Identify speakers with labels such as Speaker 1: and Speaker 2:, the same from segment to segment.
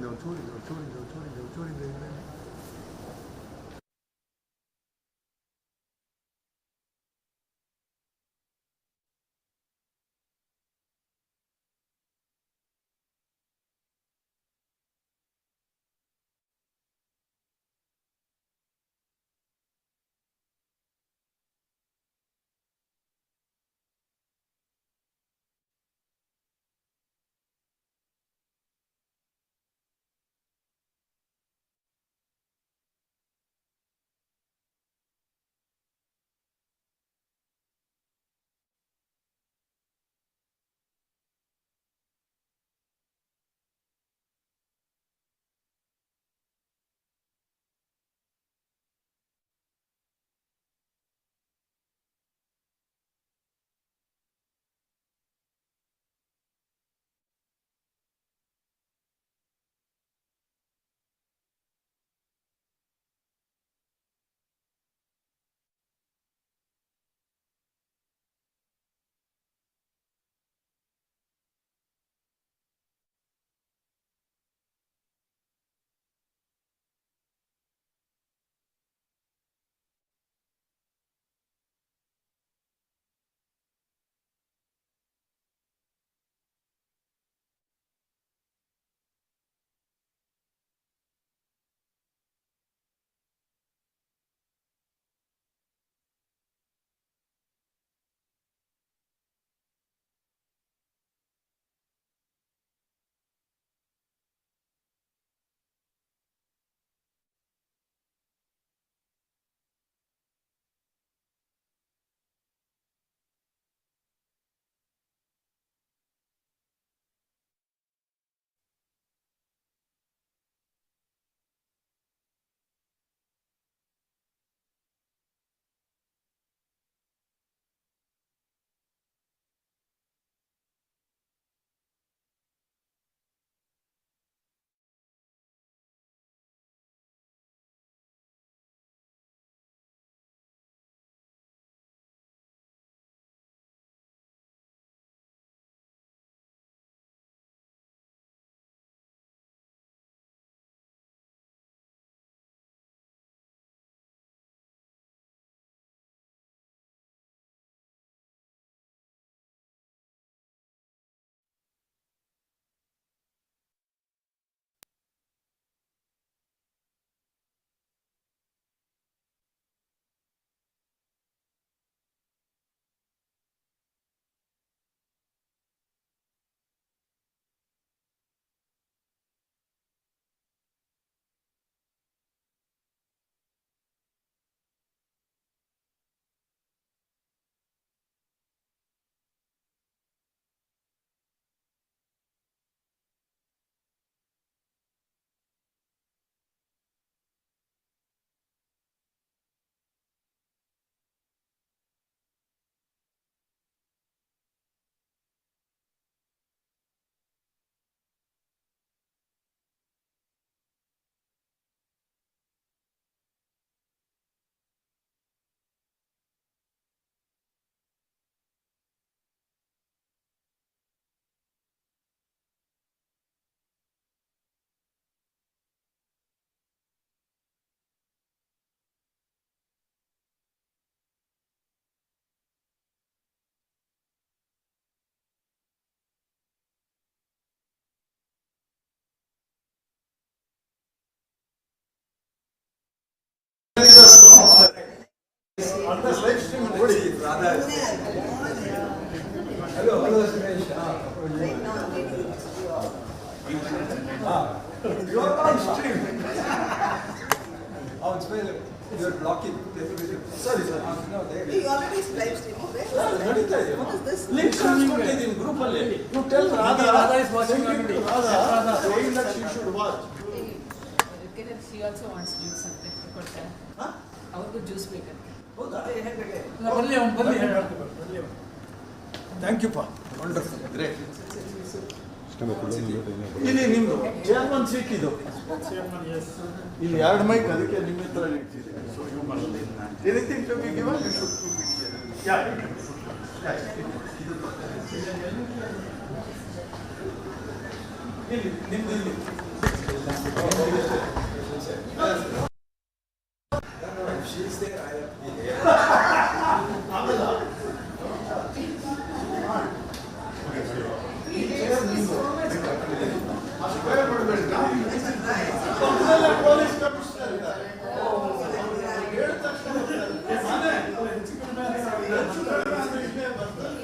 Speaker 1: You are on stream. Oh, it's very. You are blocking. Sorry, sir. No, there.
Speaker 2: You already live streaming. What is this?
Speaker 1: Link transmitted in group only. You tell Radha is watching already. Radha saying that she should watch.
Speaker 3: She also wants to do something.
Speaker 1: Huh?
Speaker 3: Our juice maker.
Speaker 1: Thank you, Pa. Wonderful. Great. ಇಲ್ಲಿ ನಿಮ್ದು chairman seat ಇದು ಇಲ್ಲಿ ಎರಡು mic ಅದಕ್ಕೆ ನಿಮ್ಮ ಹತ್ರ ಇಟ್ಟಿದೆ anything to be given you should keep it ಯಾ ಇಲ್ಲಿ ನಿಮ್ದು ಇಲ್ಲಿ
Speaker 4: She's there, I have to be there.
Speaker 1: Police commissioner ಇದ್ದಾರೆ. ಹೇಳಿದ ತಕ್ಷಣ ಬರ್ತಾರೆ. ಮನೆ ಹೆಚ್ಚು ಕಡಿಮೆ ಅಂದ್ರೆ ಇಲ್ಲೇ ಬರ್ತಾರೆ.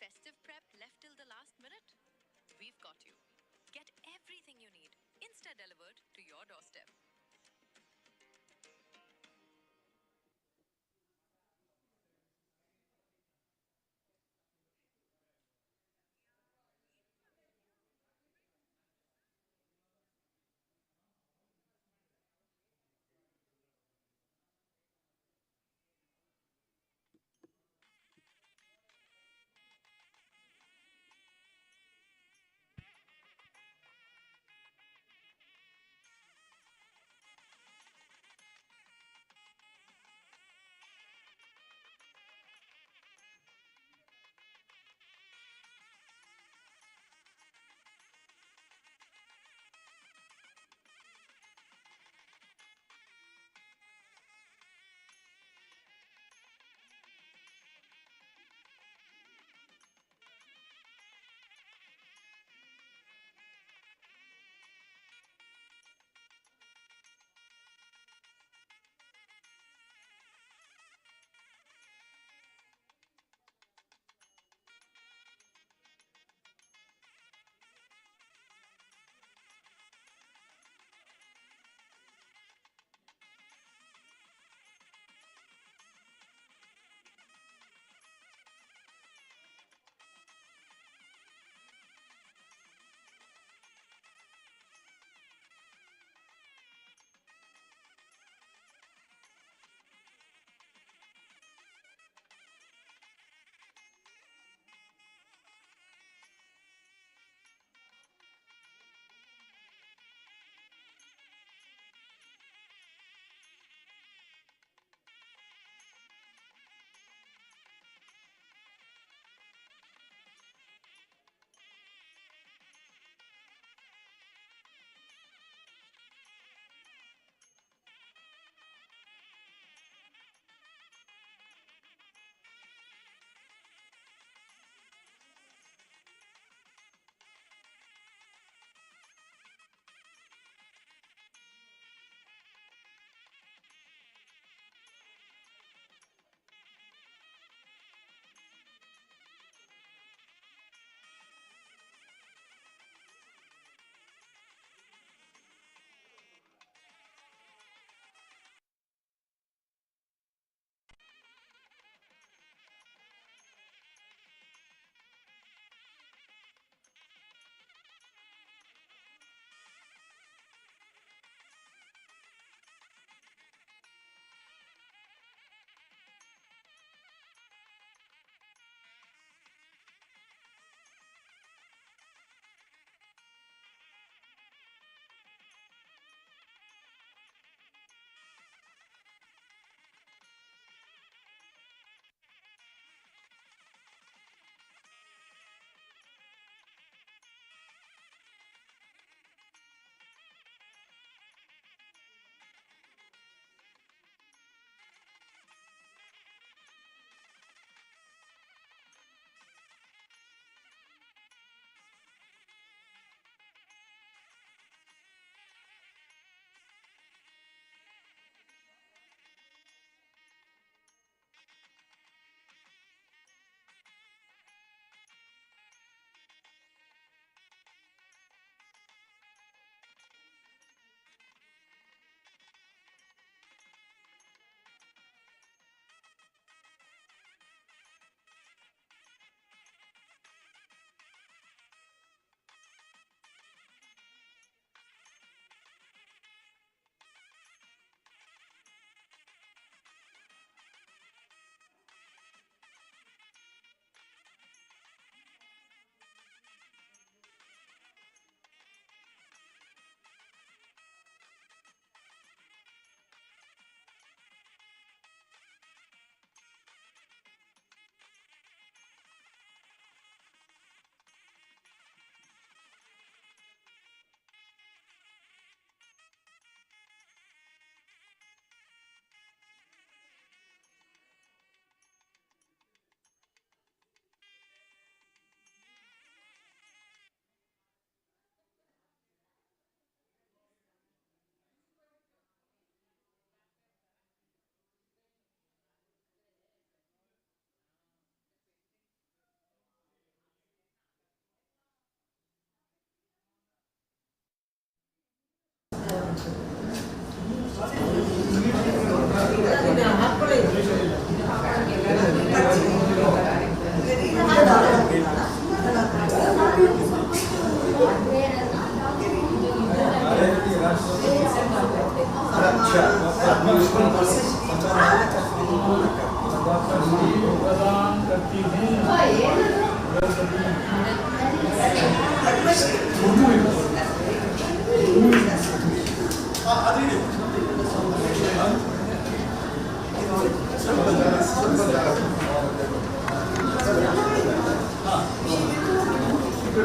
Speaker 5: Festive prep left till the last minute? We've got you. Get everything you need, insta-delivered to your doorstep.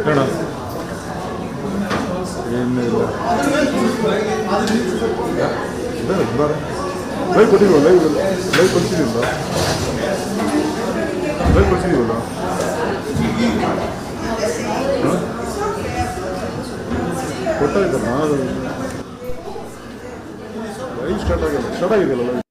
Speaker 6: ಹೇಳ ಏನಿಲ್ಲ ಲೈವ್ ಕೊಟ್ಟಿಲ್ವ ಲೈವ್ ಕೊಡ್ತಿದ್ದೀವಲ್ಲ ಲೈವ್ ಕೊಡ್ತಿದ್ದೀವಲ್ಲ ಕೊಟ್ಟಾಯ್ತಲ್ಲ ಲೈವ್ ಸ್ಟಾರ್ಟ್ ಆಗಿದೆಯಲ್ಲ ಲೈವ್.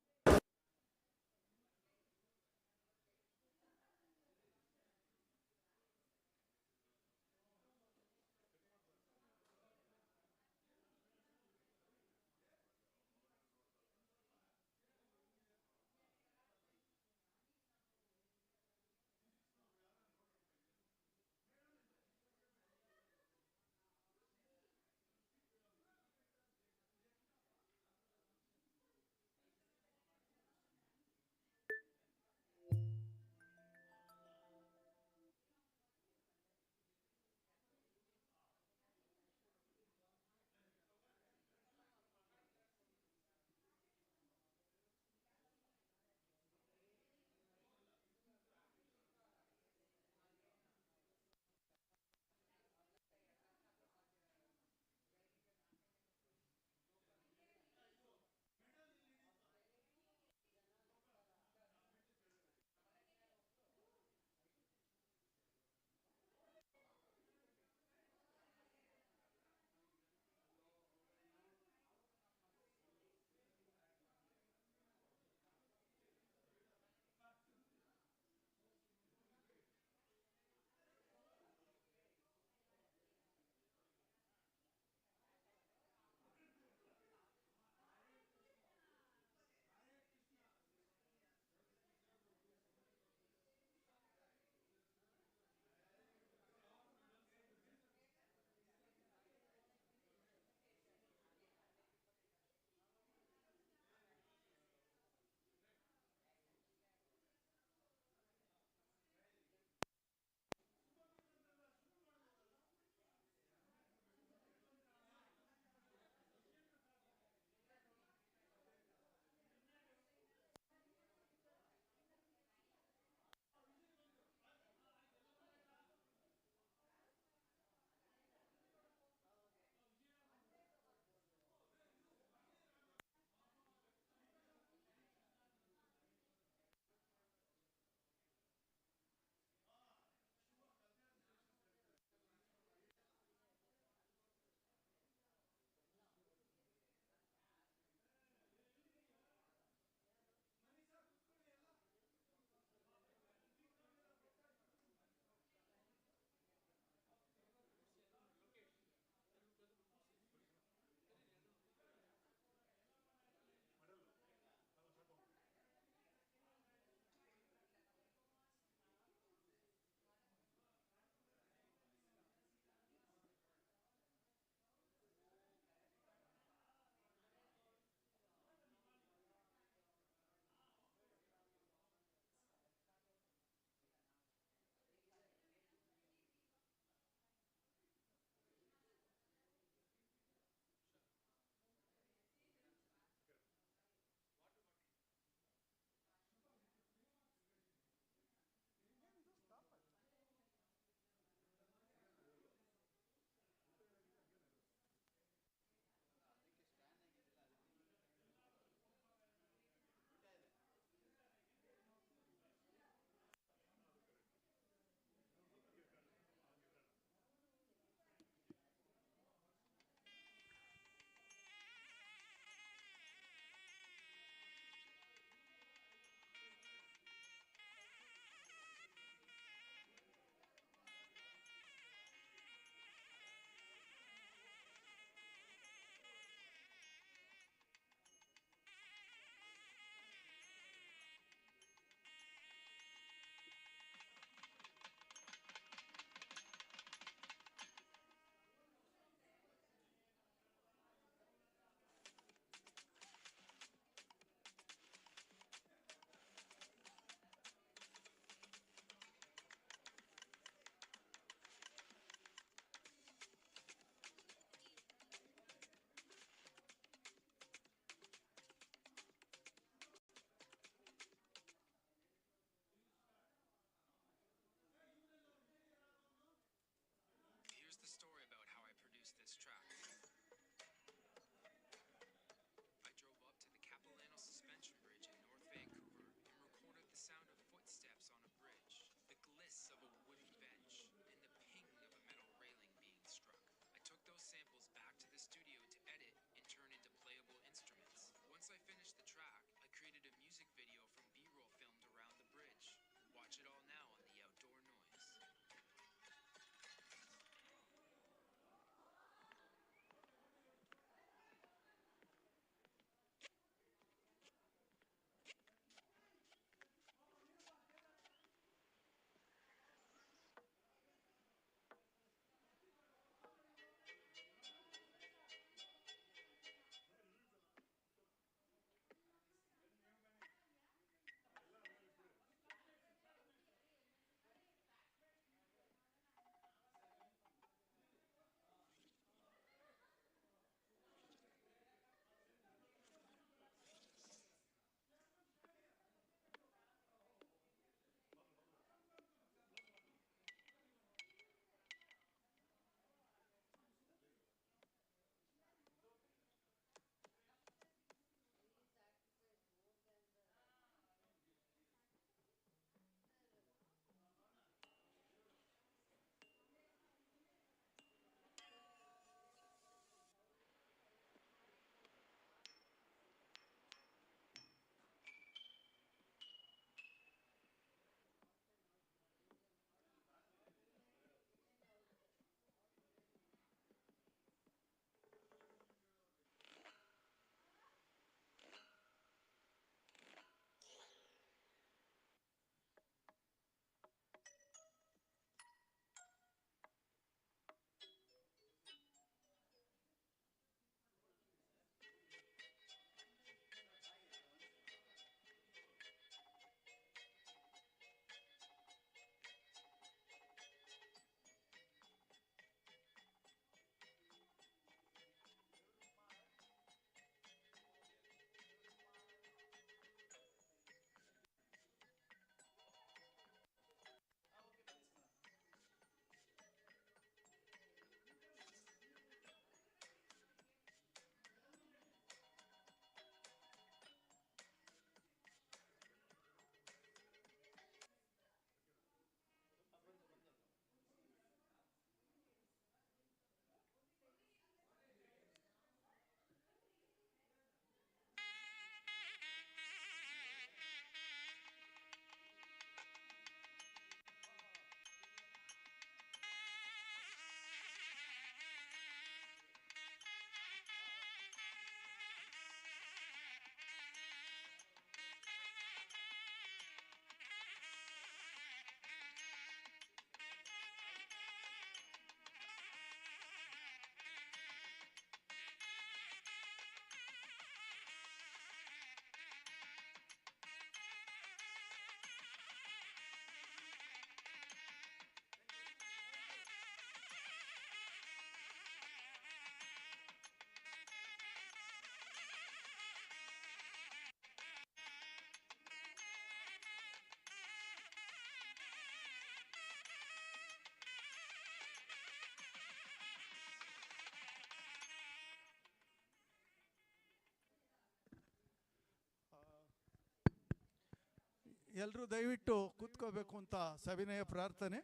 Speaker 1: ಎಲ್ಲರೂ ದಯವಿಟ್ಟು ಕೂತ್ಕೋಬೇಕು ಅಂತ ಸವಿನಯ ಪ್ರಾರ್ಥನೆ.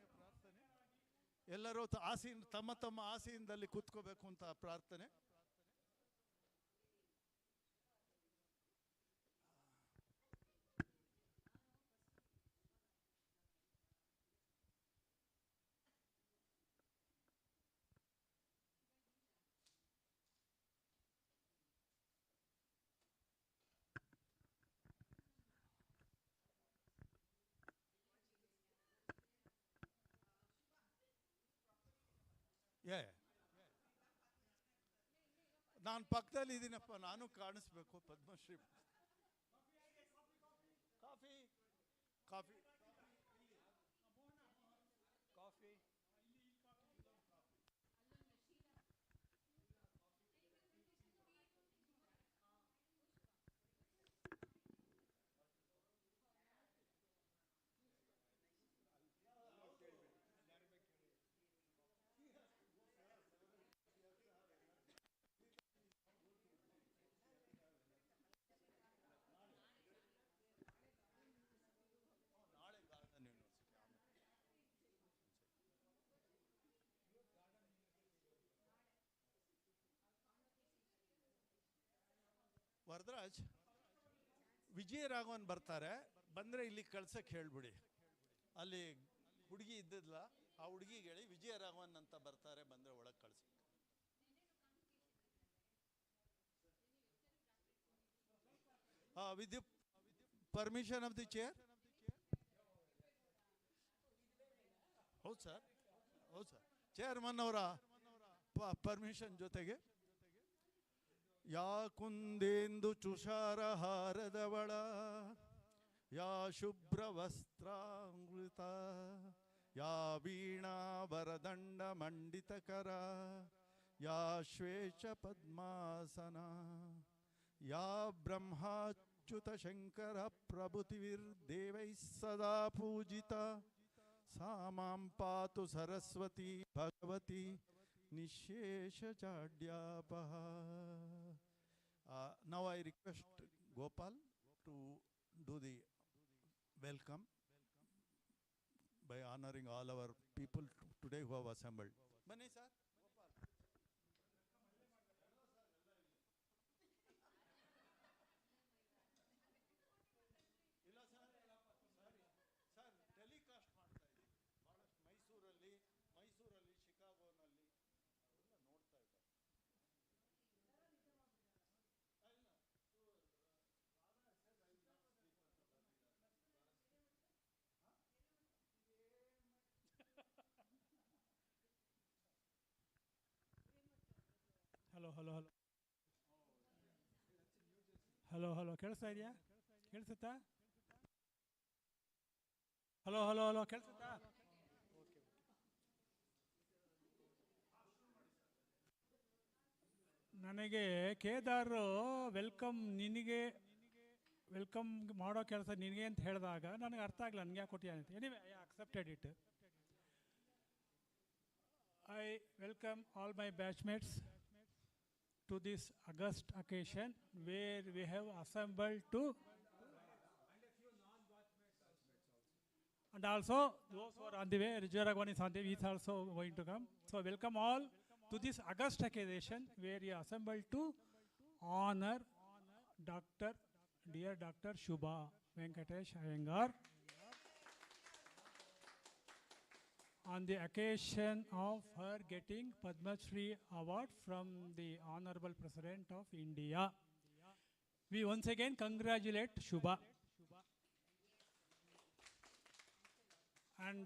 Speaker 1: ಎಲ್ಲರೂ ಆಸೀನ ತಮ್ಮ ತಮ್ಮ ಆಸೀನದಲ್ಲಿ ಕೂತ್ಕೋಬೇಕು ಅಂತ ಪ್ರಾರ್ಥನೆ. ನಾನು ಪಕ್ಕದಲ್ಲಿ ಇದ್ದೀನಪ್ಪ, ನಾನು ಕಾಣಿಸ್ಬೇಕು. Padmashri coffee coffee coffee Varadaraj, Vijayaraghavan ಬರ್ತಾರೆ. ಬಂದರೆ ಇಲ್ಲಿ ಕಳ್ಸಕ್ಕೆ ಹೇಳ್ಬಿಡಿ. ಅಲ್ಲಿ ಹುಡುಗಿ ಇದ್ದಿದ್ಲ, ಆ ಹುಡುಗಿಗೆ ಹೇಳಿ ವಿಜಯರಾಘವನ್ ಅಂತ ಬರ್ತಾರೆ, ಬಂದರೆ ಒಳಗೆ ಕಳ್ಸಿ. With the permission of the chair. ಹೌದು ಸರ್, ಹೌದು ಸರ್, ಚೇರ್ಮನ್ ಅವರ ಪರ್ಮಿಷನ್ ಜೊತೆಗೆ. ಯಾ ಕುಂದೇಂದು ಚುಷಾರಹಾರದವಳ, ಯಾ ಶುಭ್ರ ವಸ್ತ್ರಾಂಗೃತ, ಯಾ ವೀಣಾ ವರದಂಡ ಮಂಡಿತಕರ, ಯಾ ಶ್ವೇಷ ಪದ್ಮಾಸನ, ಯಾ ಬ್ರಹ್ಮಾಚ್ಯುತ ಶಂಕರ ಪ್ರಭುತಿರ್ದೇವೈಃ ಸದಾ ಪೂಜಿತ, ಸಾ ಮಾಂ ಪಾತು ಸರಸ್ವತಿ ಭಗವತಿ ನಿಶೇಷಚಾಡ್ಯಾಪಃ. Now I request Gopal to do the welcome by honoring all our people today who have assembled. Bani sir. ಇಲ್ಲ ಸರ್, ಸರ್ ಟೆಲಿಕಾಸ್ಟ್ ಮಾಡ್ತಾ ಇದ್ದೀವಿ ಭಾಳಷ್ಟು ಮೈಸೂರಲ್ಲಿ ಶಿಕಾಗೋನಲ್ಲಿ ಎಲ್ಲ ನೋಡ್ತಾ ಇದ್ದಾರೆ.
Speaker 7: Hello hello hello hello hello ಕೇಳಿಸ್ತಾ ಇದೆಯಾ? ಕೇಳಿಸುತ್ತಾ? ಹಲೋ ಹಲೋ ಹಲೋ ಕೇಳಿಸುತ್ತಾ? ನನಗೆ ಕೇದಾರ್ ವೆಲ್ಕಮ್ ಮಾಡೋ ಕೆಲಸ ನಿನಗೆ ಅಂತ ಹೇಳಿದಾಗ ನನಗೆ ಅರ್ಥ ಆಗಲ್ಲ, ನನಗೆ ಯಾಕೆ ಕೊಟ್ಟಿಯ ಅಂತ. Anyway I accepted it. I welcome all my batchmates to this august occasion where we have assembled to, and also those who are on the way, Vijayaraghavan is on the way, he is also going to come. So welcome all to this august occasion where we are assembled to honor dear Dr. Shubha Venkatesha Iyengar on the occasion of her getting Padma Shri award from the Honorable President of India. We once again congratulate Shubha. And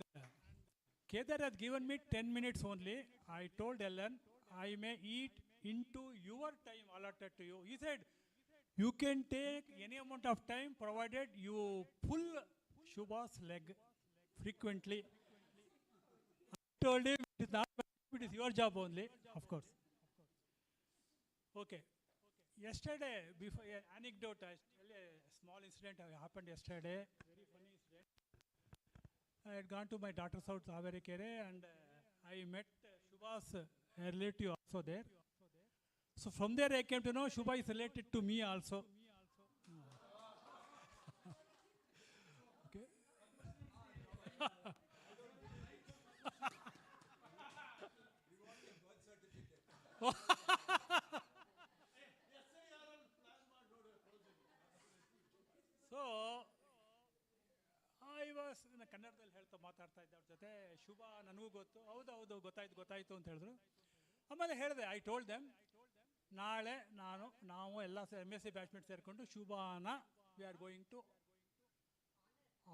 Speaker 7: Kedar has given me 10 minutes only. I told Ellen, I may eat into your time allotted to you. He said, you can take any amount of time provided you pull Shubha's leg frequently. Told him it is not, it is your job only, of course. Okay. Yesterday, before an anecdote, I tell a small incident happened yesterday. Very funny incident. I had gone to my daughter's house, Averikere, and I met Shubha's relative also there. So from there I came to know Shubha is related to me also. Okay. Was ಕನ್ನಡದಲ್ಲಿ ಹೇಳ್ತಾ ಮಾತಾಡ್ತಾ ಇದ್ದ ಅವ್ರ ಜೊತೆ. ಶುಭ ನನಗೂ ಗೊತ್ತು, ಹೌದು ಗೊತ್ತಾಯ್ತು ಅಂತ ಹೇಳಿದ್ರು. ಆಮೇಲೆ ಹೇಳಿದೆ, ಐ ಟೋಲ್ಡ್ ದೆಮ್, ನಾಳೆ ನಾವು ಎಲ್ಲ MSc ಬ್ಯಾಚ್ಮೇಟ್ ಸೇರಿಕೊಂಡು ಶುಭಾನ we are going to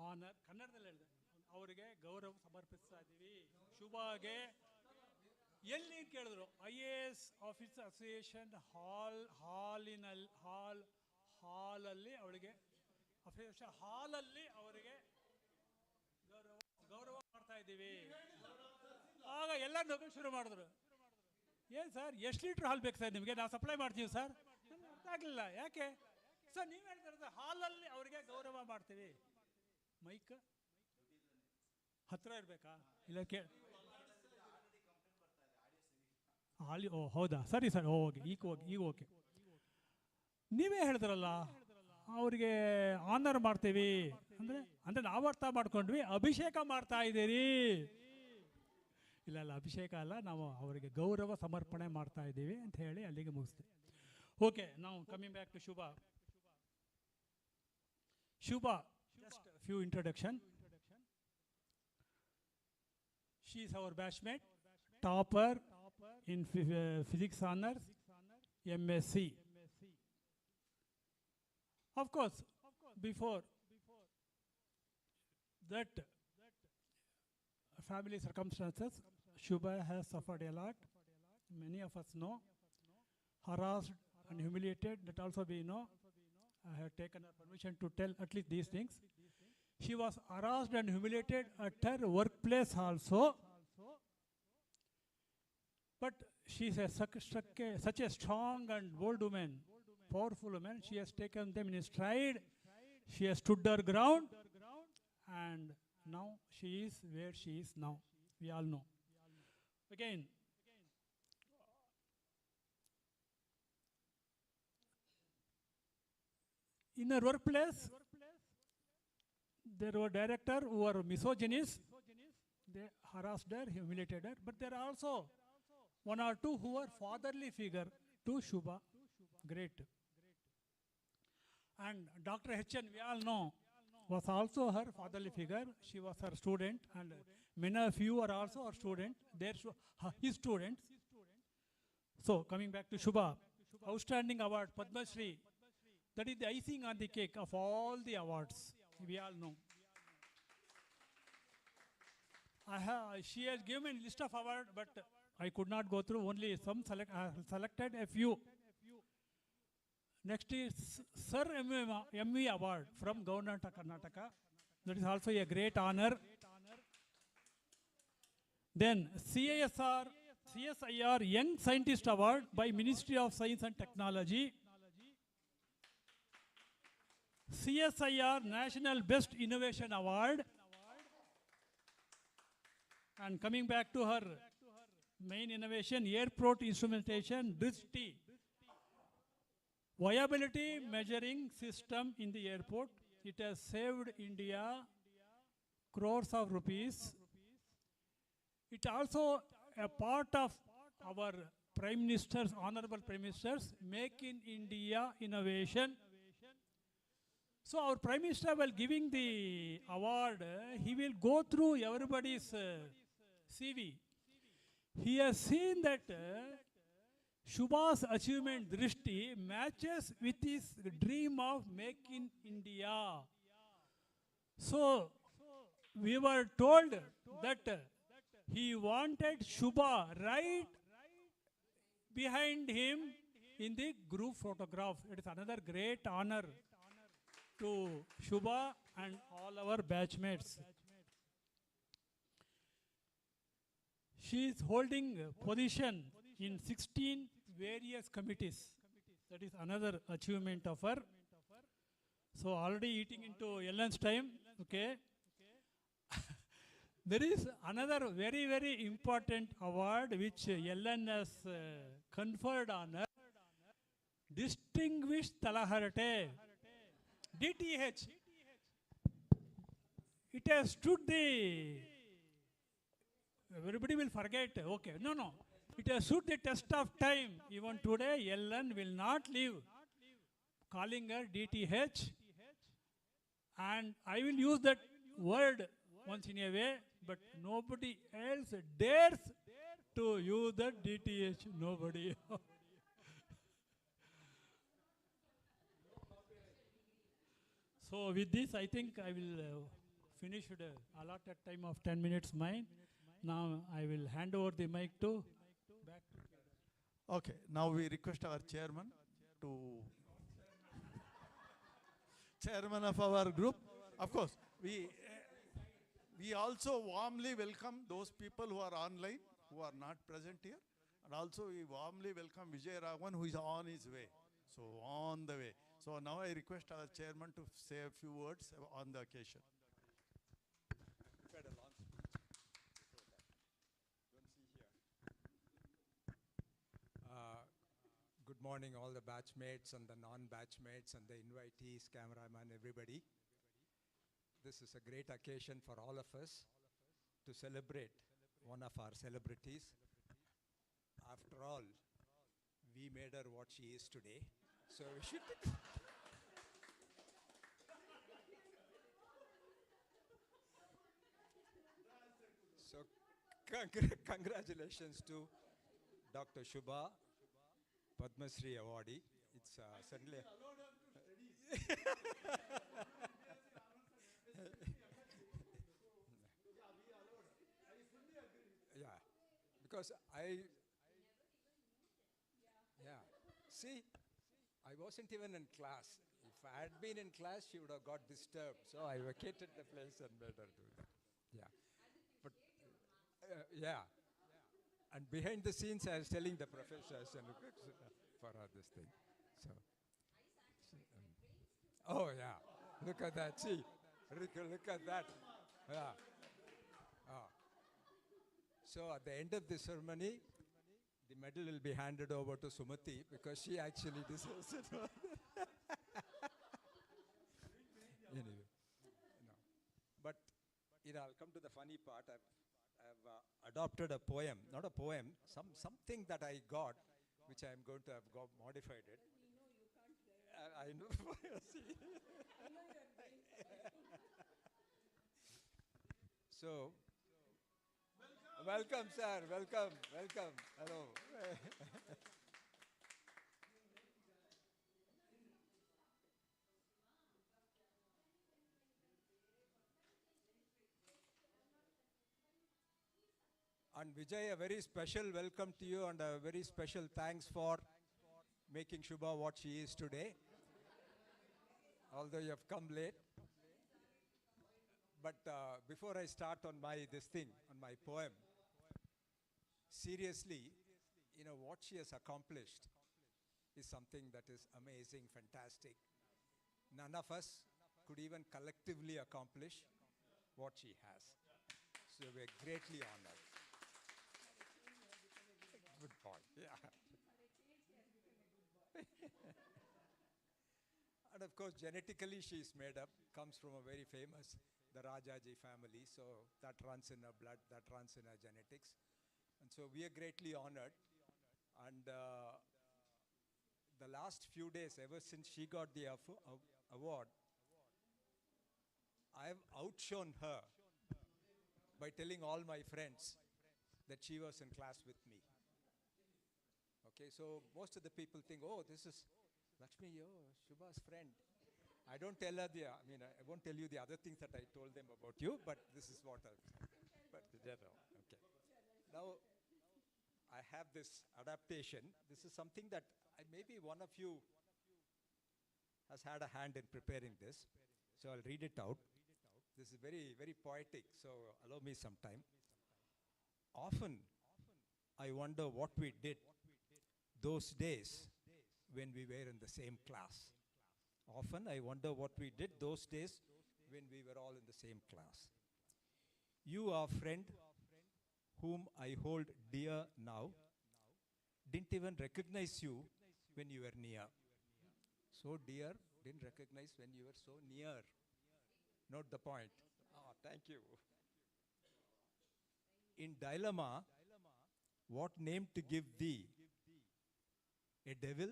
Speaker 7: honour, ಕನ್ನಡದಲ್ಲಿ ಹೇಳಿದೆ, ಅವರಿಗೆ ಗೌರವ ಸಮರ್ಪಿಸ್ತಾ ಇದ್ದೀವಿ. ಶುಭಾಗೆ ಎಲ್ಲಿ ಕೇಳಿದ್ರು, IAS ಆಫೀಸರ್ ಅಸೋಸಿಯೇಷನ್ ಹಾಲಲ್ಲಿ ಅವಳಿಗೆ ಹಾಲಲ್ಲಿ ಅವರಿಗೆ ಗೌರವ ಮಾಡ್ತಾ ಇದ್ದೀವಿ. ಆಗ ಎಲ್ಲ ನಗು ಶುರು ಮಾಡಿದ್ರು. ಏನು ಸರ್, ಎಷ್ಟು ಲೀಟ್ರ್ ಹಾಲು ಬೇಕು ಸರ್ ನಿಮಗೆ, ನಾವು ಸಪ್ಲೈ ಮಾಡ್ತೀವಿ ಸರ್. ಅರ್ಥ ಆಗಲಿಲ್ಲ, ಯಾಕೆ ಸರ್ ನೀವು ಹೇಳ್ತಾರೆ ಸರ್ ಹಾಲಲ್ಲಿ ಅವರಿಗೆ ಗೌರವ ಮಾಡ್ತೀವಿ. ಮೈಕ್ ಹತ್ರ ಇರಬೇಕಾ, ಇಲ್ಲ ಹಾಲಿ ಹೌದಾ, ಸರಿ ಸರ್, ಈಗ ಓಕೆ. ನೀವೇ ಹೇಳಿದ್ರಲ್ಲ ಅವರಿಗೆ ಆನರ್ ಮಾಡ್ತೀವಿ ಅಂದರೆ ನಾವು ಅರ್ಥ ಮಾಡ್ಕೊಂಡ್ವಿ ಅಭಿಷೇಕ ಮಾಡ್ತಾ ಇದ್ದೀರಿ. ಇಲ್ಲ ಅಭಿಷೇಕ ಅಲ್ಲ, ನಾವು ಅವರಿಗೆ ಗೌರವ ಸಮರ್ಪಣೆ ಮಾಡ್ತಾ ಇದ್ದೀವಿ ಅಂತ ಹೇಳಿ ಅಲ್ಲಿಗೆ ಮುಗಿಸ್ತೀವಿ. ಓಕೆ, ನಾವು coming back to Shubha. Just a few introduction. She is our batchmate, topper in physics honors, MSc. Of course, before that family circumstances, Shubha has suffered a lot. Many of us know. Harassed and humiliated, that also we know. I have taken her permission to tell at least these things. She was harassed and humiliated at her workplace also. But she is such a strong and bold woman, powerful woman. She has taken them in stride. She has stood her ground. And now she is where she is now. We all know. Again, in her workplace, there were directors who were misogynist. They harassed her, humiliated her. But there are also one or two who were fatherly figure to Shubha. Great. And Dr. H.N., we all know, was also her fatherly figure. She was her student, and many of you are also her student. His students. So, coming back to Shubha, outstanding award, Padma Shri. That is the icing on the cake of all the awards. We all know. She has given me a list of awards, but I could not go through. Only some selected a few. Next is Sir M.V. Award from Government of Karnataka. That is also a great honor. Then CSIR Young Scientist Award by Ministry of Science and Technology. CSIR National Best Innovation Award. And coming back to her main innovation, airport instrumentation, DRIST, viability measuring system in the airport. It has saved India crores of rupees. It also a part of our Prime Minister's, Honorable Prime Minister's, Make in India innovation. So our Prime Minister, while giving the award, he will go through everybody's CV. He has seen that Shubha's achievement, Drishti, matches with his dream of Make in India. So we were told that he wanted Shubha right behind him in the group photograph. It is another great honor to Shubha and all our batchmates. She is holding position in 16 various committees. That is another achievement of her. So already eating into Ellen's time. Okay. There is another very, very important award which Ellen has conferred on her. Distinguished Talaharate. DTH. It has stood the... Everybody will forget. Okay. No. It has stood the test of time. Even today, Ellen will not leave calling her DTH. And I will use that word once in a way, but nobody else dares to use the DTH. Nobody. So with this, I think I will finish the allotted time of 10 minutes mine. Now I will hand over the mic to back to
Speaker 1: Okay, now we request our chairman to chairman of our group. Of course, we also warmly welcome those people who are online, who are not present here. And also we warmly welcome Vijay Raghavan, who is on his way. So on the way. So now I request our chairman to say a few words on the occasion.
Speaker 4: Good morning, all the batchmates and the non-batchmates and the invitees, cameraman, everybody. This is a great occasion for all of us to celebrate one of our celebrities. After all, we made her what she is today. So we should... So congratulations to Dr. Shubha, PADMA SHRI awardee. It's certainly... Yeah, because see, I wasn't even in class. If I had been in class, she would have got disturbed. So I vacated the place and made her do that. Yeah. But, yeah. And behind the scenes, I was telling the professors and for her this thing. So, oh yeah, look at that. See, look at that. Yeah. Oh. So at the end of the ceremony, the medal will be handed over to Sumati because she actually deserves it. Anyway, no. But I'll come to the funny part. I've adopted a poem, not a poem, something that I got, which I'm going to have modified it. I know. See. So, welcome, sir. Welcome. Hello. And Vijay, a very special welcome to you and a very special thanks for making Shubha what she is today. Although you have come late. But before I start on my poem, seriously, what she has accomplished is something that is amazing, fantastic. None of us could even collectively accomplish what she has. So we're greatly honored. Good point, yeah. And of course, genetically she's made up, comes from a very famous, the Rajaji family, so that runs in her blood, that runs in her genetics. And so we are greatly honored. And the last few days, ever since she got the award, I've outshone her by telling all my friends that she was in class with me. Okay, so most of the people think, oh, this is Lakshmi, Shubha's friend. I don't tell her I won't tell you the other things that I told them about you, but this is what okay. Now, I have this adaptation. This is something that maybe one of you has had a hand in preparing this. So I'll read it out. This is very, very poetic, so allow me some time. Often, I wonder what we did those days when we were in the same class. Often I wonder what we did those days when we were all in the same class. You, our friend, whom I hold dear now, didn't even recognize you when you were near. So dear, didn't recognize when you were so near. Note the point. Oh, thank you. In dilemma, what name to give thee? A devil?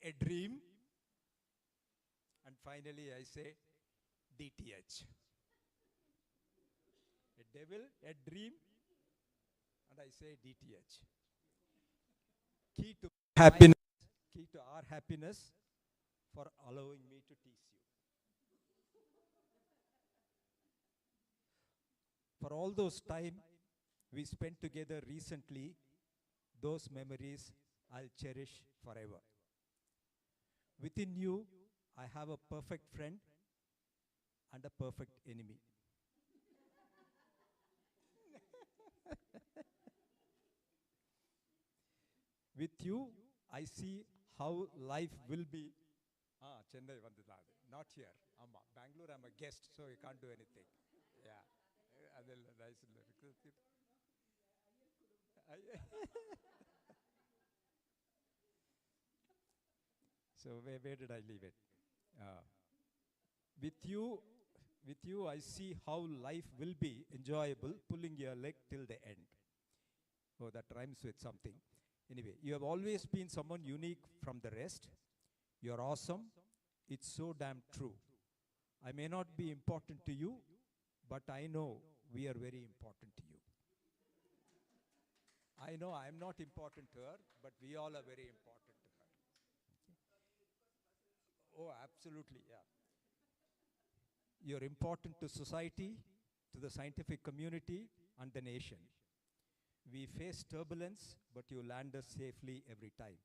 Speaker 4: A dream? And finally I say, DTH. A devil, a dream, and I say DTH. Key to happiness, key to our happiness for allowing me to tease you. For all those time we spent together recently, those memories I'll cherish forever. Within you, I have a perfect friend and a perfect enemy. With you, I see how life will be. Chennai vandadadu. Not here. Amma. Bangalore, I'm a guest, so you can't do anything. Yeah. So where did I leave it? With you, I see how life will be enjoyable, pulling your leg till the end. Oh, that rhymes with something. Anyway, you have always been someone unique from the rest. You're awesome. It's so damn true. I may not be important to you, but I know we are very important to you. I know I'm not important to her, but we all are very important to her. Oh, absolutely, yeah. You're important to society, to the scientific community, and the nation. We face turbulence, but you land us safely every time.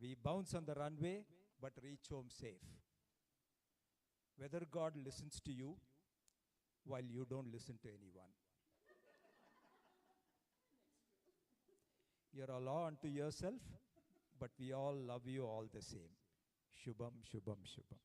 Speaker 4: We bounce on the runway, but reach home safe. Whether God listens to you while you don't listen to anyone. You're a law unto yourself, but we all love you all the same. Shubham, Shubham, Shubham.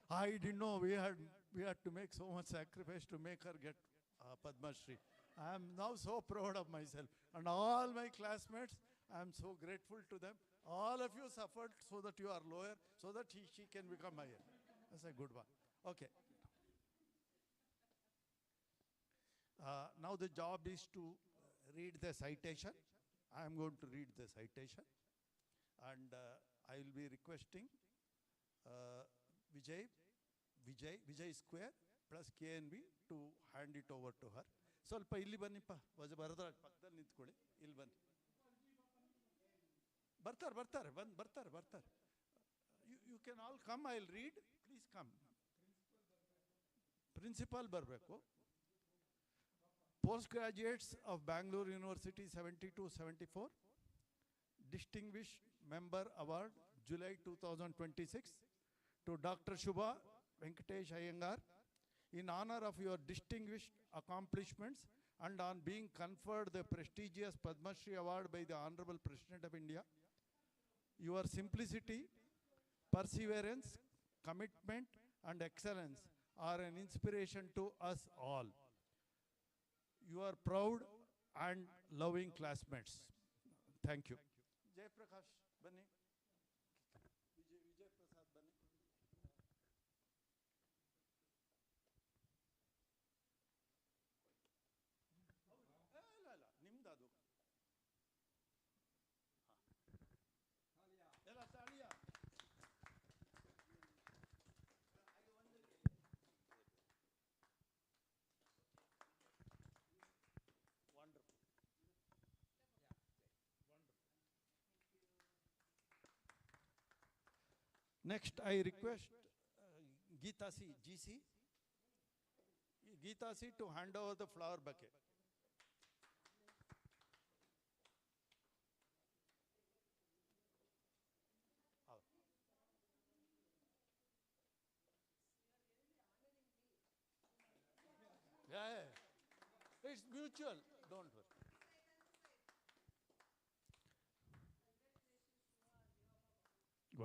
Speaker 1: I didn't know we had to make so much sacrifice to make her get Padma Shri. I am now so proud of myself. And all my classmates, I am so grateful to them. All of you suffered so that you are lower, so that she can become higher. That's a good one. Okay. Now the job is to read the citation. I am going to read the citation. And I will be requesting Vijay Square plus KNB to hand it over to her. ಸ್ವಲ್ಪ ಇಲ್ಲಿ ಬನ್ನಿಪ್ಪ ಬರದ್ರಾಜ್ ಪಕ್ಕದಲ್ಲಿ ನಿಂತ್ಕೊಳ್ಳಿ ಇಲ್ಲಿ ಬನ್ನಿ ಬರ್ತಾರೆ you can all come. I'll read. Please come. Principal ಬರಬೇಕು. Postgraduates of Bangalore University 72-74 Distinguished Member Award July 2026 to Dr. Shubha Venkatesha Iyengar in honor of your distinguished accomplishments and on being conferred the prestigious Padma Shri Award by the Honorable President of India. Your simplicity, perseverance, commitment and excellence are an inspiration to us all. You are proud and loving classmates. Thank you. Jai Prakash, Bani. Vijay Prasad, Bani. ನಿಮ್ದದು ಎಲ್ಲ ತಾಳಿಯ Next, I request Geeta C, GC, Geeta C to hand over the flower bouquet. Yeah. It's mutual, don't worry.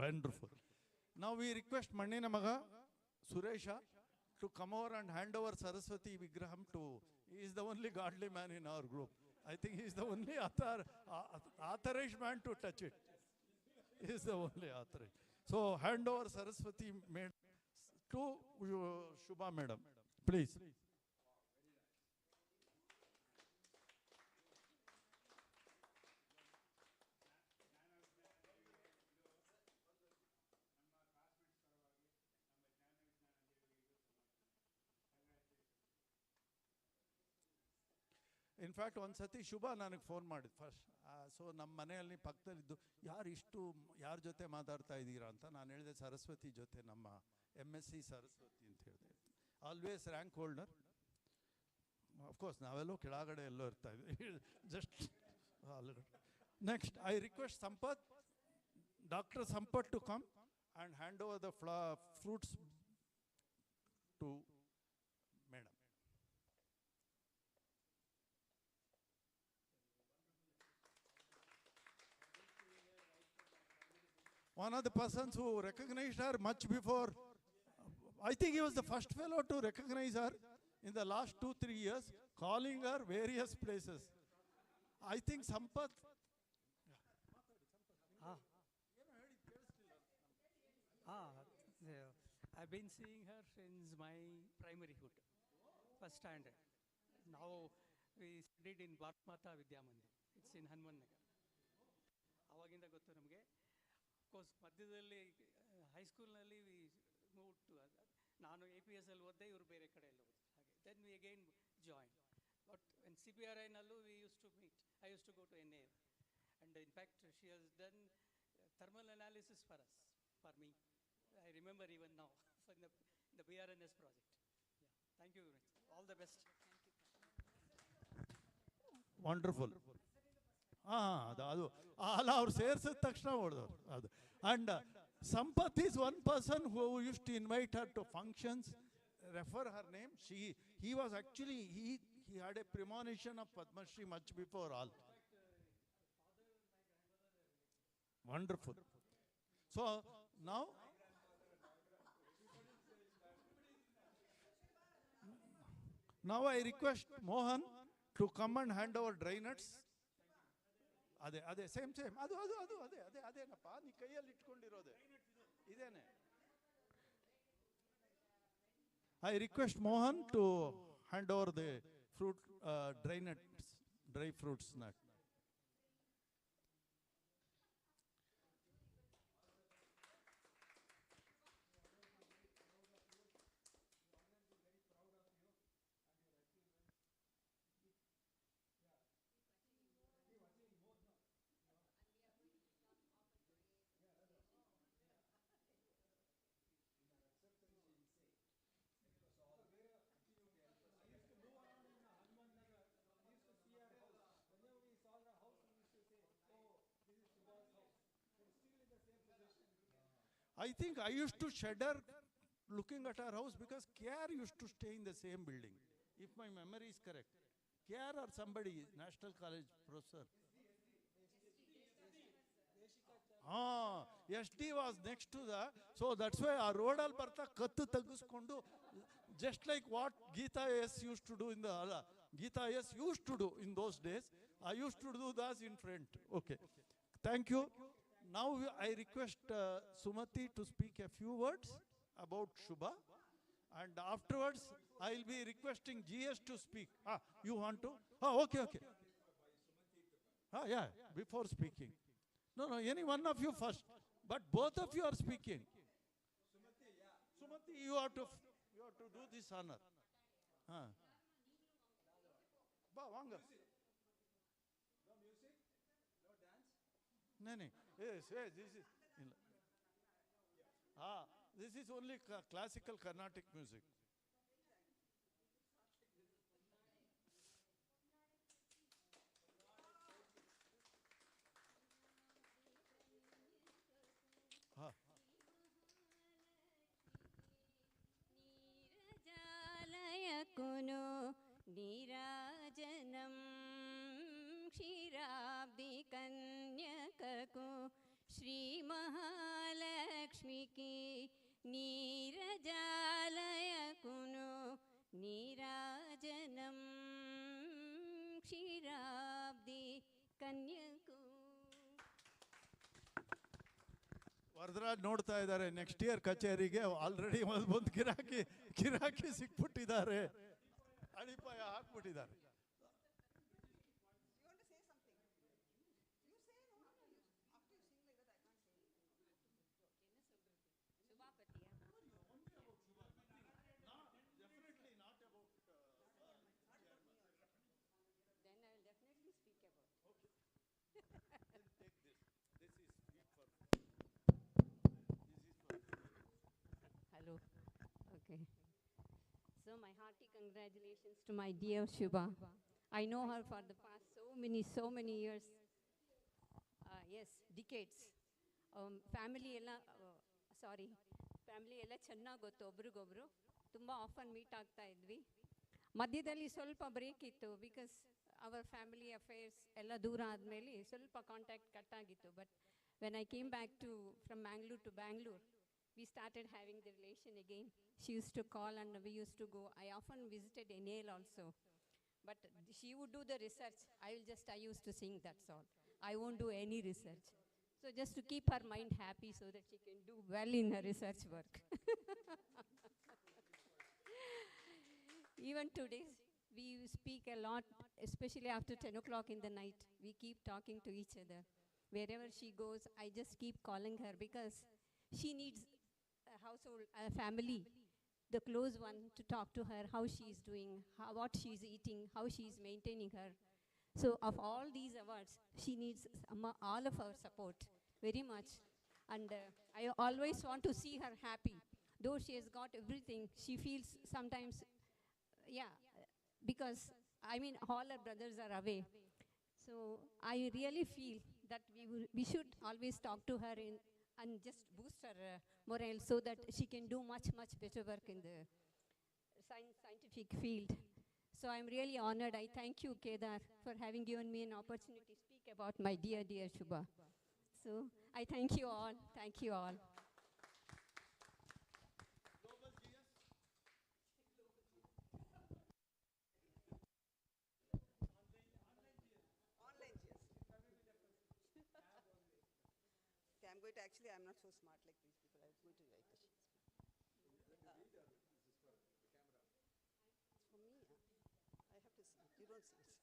Speaker 1: Wonderful. Now we request Mannina Maga, Suresha, to come over and hand over Saraswati Vigraham to, he is the only godly man in our group. I think he is the only authorized man to touch it. He is the only authorized. So hand over Saraswati to Shubha Madam, please. In fact ಒಂದು ಸತಿ ಶುಭ ನನಗೆ phone ಮಾಡಿದ್ದು first. So ನಮ್ಮ ಮನೆಯಲ್ಲಿ ಪಕ್ಕದಲ್ಲಿದ್ದು ಯಾರ ಜೊತೆ ಮಾತಾಡ್ತಾ ಇದ್ದೀರಾ ಅಂತ ನಾನು ಹೇಳಿದೆ, ಸರಸ್ವತಿ ಜೊತೆ, ನಮ್ಮ MSc ಸರಸ್ವತಿ ಅಂತ ಹೇಳಿದೆ. Always rank holder. ಅಫ್ಕೋರ್ಸ್ ನಾವೆಲ್ಲೋ ಕೆಳಗಡೆ ಎಲ್ಲೋ ಇರ್ತಾ ಇದ್ವಿ, just next I request Sampath, doctor Sampath to come and hand over the fruits to madam. One of the persons who recognized her much before, I think he was the first fellow to recognize her in the last 2-3 years, calling her various places. I think Sampath.
Speaker 8: I've been seeing her since my primaryhood, first standard. Now we studied in Bharat Mata Vidya Mandir. It's in Hanuman Nagar. ಅವಾಗಿಂದ ಗೊತ್ತು ನಮಗೆ. Of course ಮಧ್ಯದಲ್ಲಿ ಹೈಸ್ಕೂಲ್ನಲ್ಲಿ we move to, ನಾನು APS ಅಲ್ಲಿ ಓದಿದೆ, ಇವರು ಬೇರೆ ಕಡೆ ಎಲ್ಲ ಓದಿದ್ರು. ಹಾಗೆ then we again join. But in CPRIನಲ್ಲೂ we use to meet. I use to go to NA. And in fact she has done thermal analysis for us, for me. I remember even now for the BRNS project. Yeah, thank you very much. All the best.
Speaker 1: Wonderful. ಅದು ಅಲ್ಲ, ಅವ್ರು ಸೇರಿಸಿದ ತಕ್ಷಣ ಹೊಡೆದವ್ರು ಅದು. And Sampath is one person who used to invite her to functions, refer her name. He was actually, he had a premonition of Padma Shri much before all. Wonderful. So now I request Mohan to come and hand over dry nuts. ಅದೇ same ಅದೇನಪ್ಪ ನೀ ಕೈಯಲ್ಲಿ ಇಟ್ಕೊಂಡಿರೋದೆ ಇದೇನೆ. I request Mohan to hand over the dry fruits nut. I think I used to shudder looking at our house because KR used to stay in the same building, if my memory is correct. KR or somebody, National College professor. SD was next to the, so that's why our road al barta kattu tagiskondu, just like what Geeta S used to do in the Geeta S used to do in those days. I used to do that in front. Okay, thank you. Now I request Sumati to speak a few words about Shubha, and afterwards I will be requesting GS to speak. You want to? Okay. Yeah, before speaking. No, any one of you first, but both of you are speaking. Sumati, you have to do this honor. Ba vanga. No music, no dance. No. Yes, this is. This is only classical Carnatic music.
Speaker 9: ನೀರಜಾಲಯಕುನು ನೀರಾಜನಂ ಕ್ಷೀರಾಬ್ದಿ ಕನ್ಯಕಕು Shri ಮಹಾಲಕ್ಷ್ಮಿಕಿ ನೀರಜಾಲಯಕುನು ನೀರಾಜನಂ ಕ್ಷೀರಾಬ್ದಿ ಕನ್ಯಕು.
Speaker 1: Varadaraj ನೋಡ್ತಾ ಇದ್ದಾರೆ, next year ಕಚೇರಿಗೆ already ಒಂದು ಗಿರಾಕಿ ಸಿಕ್ಬಿಟ್ಟಿದ್ದಾರೆ, ಅಡಿಪಾಯ ಹಾಕ್ಬಿಟ್ಟಿದ್ದಾರೆ.
Speaker 9: Then Okay. So my hearty congratulations to my dear Shubha. I know her for the past so many years. Yes, decades. Family ಎಲ್ಲ ಸಾರಿ family ಎಲ್ಲ ಚೆನ್ನಾಗಿ ಗೊತ್ತು ಒಬ್ರಿಗೊಬ್ರು ತುಂಬ ಆಫನ್ ಮೀಟ್ ಆಗ್ತಾ ಇದ್ವಿ. ಮಧ್ಯದಲ್ಲಿ ಸ್ವಲ್ಪ ಬ್ರೇಕ್ ಇತ್ತು ಬಿಕಾಸ್ ಅವರ್ ಫ್ಯಾಮಿಲಿ ಅಫೇರ್ಸ್ ಎಲ್ಲ ದೂರ ಆದಮೇಲೆ ಸ್ವಲ್ಪ ಕಾಂಟ್ಯಾಕ್ಟ್ ಕಟ್ ಆಗಿತ್ತು. But when I came back from Bangalore to Bangalore, we started having the relation again. She used to call and we used to go. I often visited Enale also. But she would do the research. I used to sing, that's all. I won't do any research. So just to keep her mind happy so that she can do well in her research work. Even today, we speak a lot, especially after 10 o'clock in the night. We keep talking to each other. Wherever she goes, I just keep calling her because she needs a household, a family, the close one to talk to her, how she is doing, what she is eating, how she is maintaining her. So of all these awards, she needs all of our support very much. And I always want to see her happy. Though she has got everything, she feels sometimes, because all her brothers are away. So I really feel that we should always talk to her and just boost her morale so that she can do much better work in the scientific field. So I'm really honored. I thank you, Kedar, for having given me an opportunity to speak about my dear Shubha. So I thank you all. Thank you all.
Speaker 2: Online GS. Okay, I'm not so smart like these people. I'm going to write the sheets. For me, I have to see. You don't see it.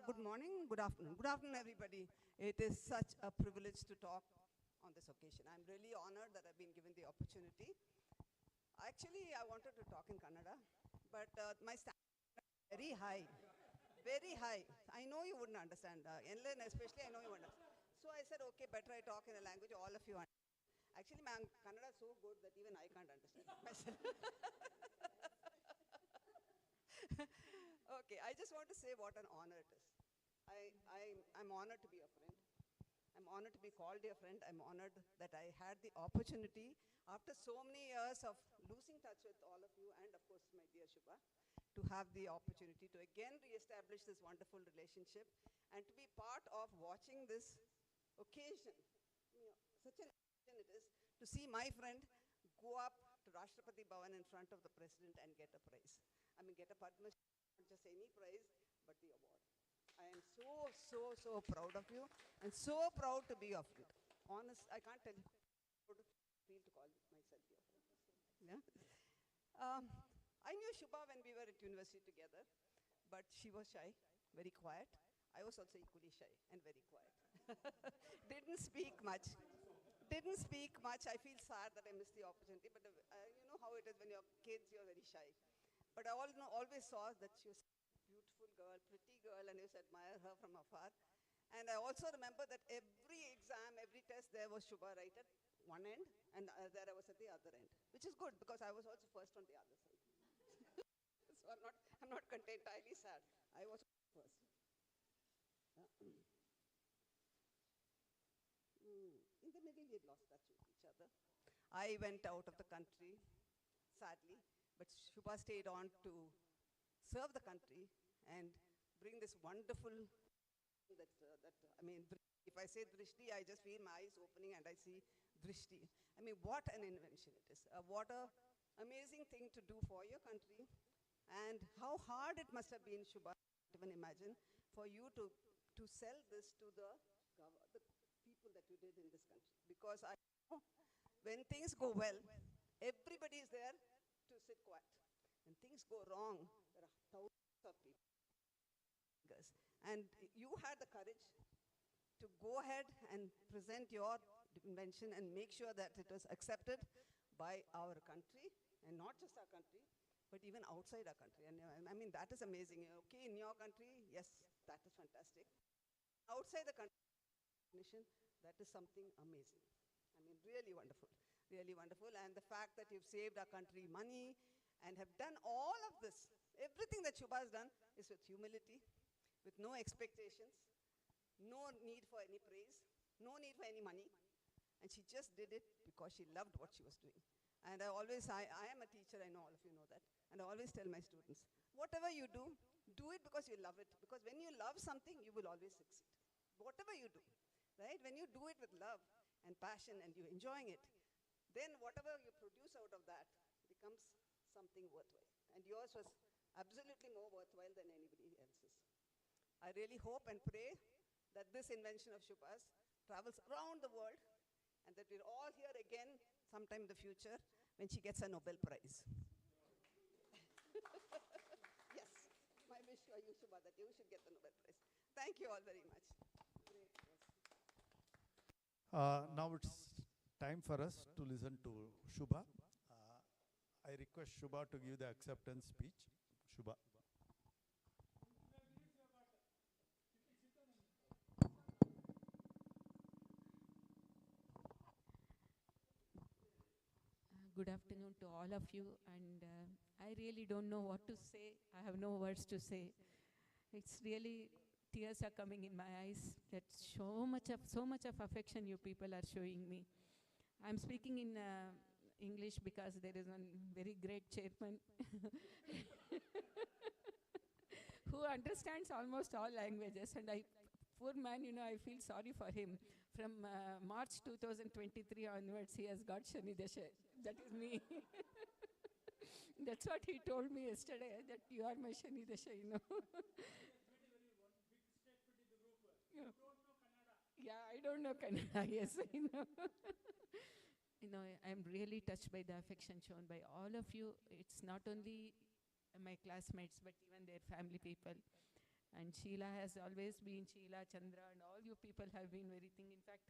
Speaker 2: Good morning, good afternoon. Good afternoon, everybody. It is such a privilege to talk on this occasion. I'm really honored that I've been given the opportunity. Actually, I wanted to talk in Kannada, but my standard is very high. Very high. I know you wouldn't understand. Enlen especially, I know you wouldn't understand. So I said, okay, better I talk in a language all of you understand. Actually, my Kannada is so good that even I can't understand myself. Okay, I just want to say what an honor it is. I'm honored to be a friend. I'm honored to be called a friend. I'm honored that I had the opportunity, after so many years of losing touch with all of you, and of course my dear Shubha, to have the opportunity to again re-establish this wonderful relationship and to be part of watching this occasion. Such an occasion it is to see my friend go up to Rashtrapati Bhavan in front of the president and get a prize. Get a PADMA SHRI, not just any prize, but the award. I am so proud of you and so proud to be of you. Honest, I can't tell you how to feel to call myself your friend. Yeah? I knew Shubha when we were at university together, but she was shy, very quiet. I was also equally shy and very quiet. Didn't speak much. I feel sad that I missed the opportunity, but you know how it is when you're kids, you're very shy. But I always saw that she was a beautiful girl, pretty girl, and I used to admire her from afar. And I also remember that every exam, every test, there was Shubha right at one end, and there I was at the other end, which is good because I was also first on the other side. So I'm not entirely sad. I was first. In the middle, we had lost touch with each other. I went out of the country, sadly, but Shubha stayed on to serve the country and bring this wonderful, if I say Drishti, I just feel my eyes opening and I see Drishti. What an invention it is. What an amazing thing to do for your country. And how hard it must have been, Shubha, I can't even imagine, for you to sell this to the people that you did in this country. Because I know when things go well, everybody is there to sit quiet. When things go wrong, there are thousands of people. And you had the courage to go ahead and present your invention and make sure that it was accepted by our country, and not just our country, but even outside our country. And that is amazing. Okay, in your country, yes, that is fantastic. Outside the country, that is something amazing. Really wonderful. really wonderful. And the fact that you've saved our country money and have done all of this, everything that Shubha has done is with humility, with no expectations, no need for any praise, no need for any money. And she just did it because she loved what she was doing. And I am a teacher, I know all of you know that. And I always tell my students, whatever you do it because you love it. Because when you love something, you will always succeed. Whatever you do, right? When you do it with love and passion and you're enjoying it, then whatever you produce out of that becomes something worthwhile. And yours was absolutely more worthwhile than anybody else's. I really hope and pray that this invention of Shubha's travels around the world and that we're all here again sometime in the future when she gets a Nobel Prize. Yes, my wish for you, Shubha, that you should get the Nobel Prize. Thank you all very much. Great.
Speaker 1: Now it's time for us to listen to Shubha. I request Shubha to give the acceptance speech. Shubha.
Speaker 10: Good afternoon to all of you, and I really don't know what to say. I have no words to say. It's really, tears are coming in my eyes. That so much of affection you people are showing me. I'm speaking in English because there is one very great chairman who understands almost all languages, and poor man, I feel sorry for him. From March 2023 onwards, he has got Shani Dasha. That is me. That's what he told me yesterday, that you are my Shani Dasha, Yeah, I don't know Kannada, yes, I'm really touched by the affection shown by all of you. It's not only my classmates, but even their family people. And Sheila has always been, Sheila, Chandra, and all you people have been very thing. In fact,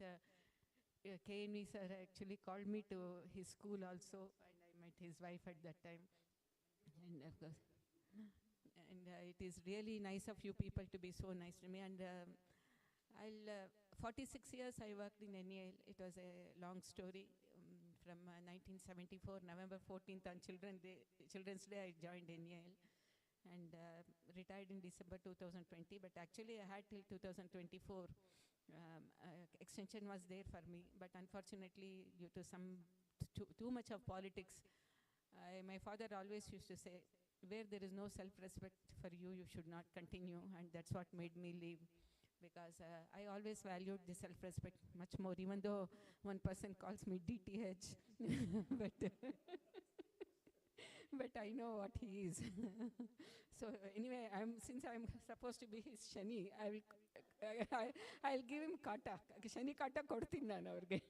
Speaker 10: KNV sir actually called me to his school also, and I met his wife at that time. And of course, it is really nice of you people to be so nice to me. And 46 years I worked in NEL. It was a long story. From 1974, November 14th on Children's Day, I joined NEL. And retired in December 2020, but actually I had till 2024. Extension was there for me, but unfortunately due to too much of politics, my father always used to say, where there is no self-respect for you, you should not continue, and that's what made me leave. Because I always valued the self-respect much more, even though one person calls me DTH, but I know what he is. So anyway, since I'm supposed to be his Shani, I'll give him kata. Shani kata kodtini nanu avarge.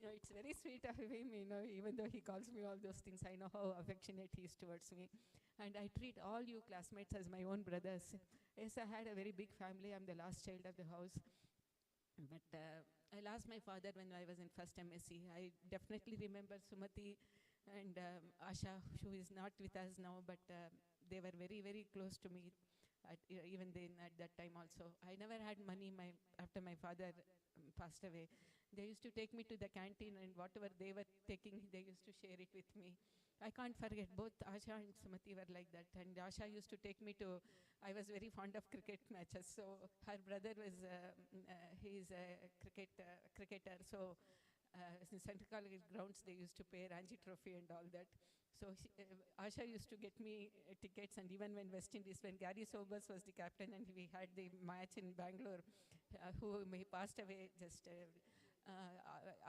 Speaker 10: It's very sweet of him, even though he calls me all those things, I know how affectionate he is towards me. And I treat all you classmates as my own brothers. Yes, I had a very big family. I'm the last child of the house. But I lost my father when I was in first MSc. I definitely remember Sumati and Asha, who is not with us now, but they were very, very close to me, even then at that time also. I never had money after my father passed away. They used to take me to the canteen, and whatever they were taking, they used to share it with me. I can't forget, both Asha and Sumati were like that. And Asha used to take me to, I was very fond of cricket matches, so her brother was, he's a cricketer, so in Central College grounds, they used to pay Ranji Trophy and all that. So Asha used to get me tickets, and even when West Indies, when Gary Sobers was the captain and we had the match in Bangalore, he passed away just,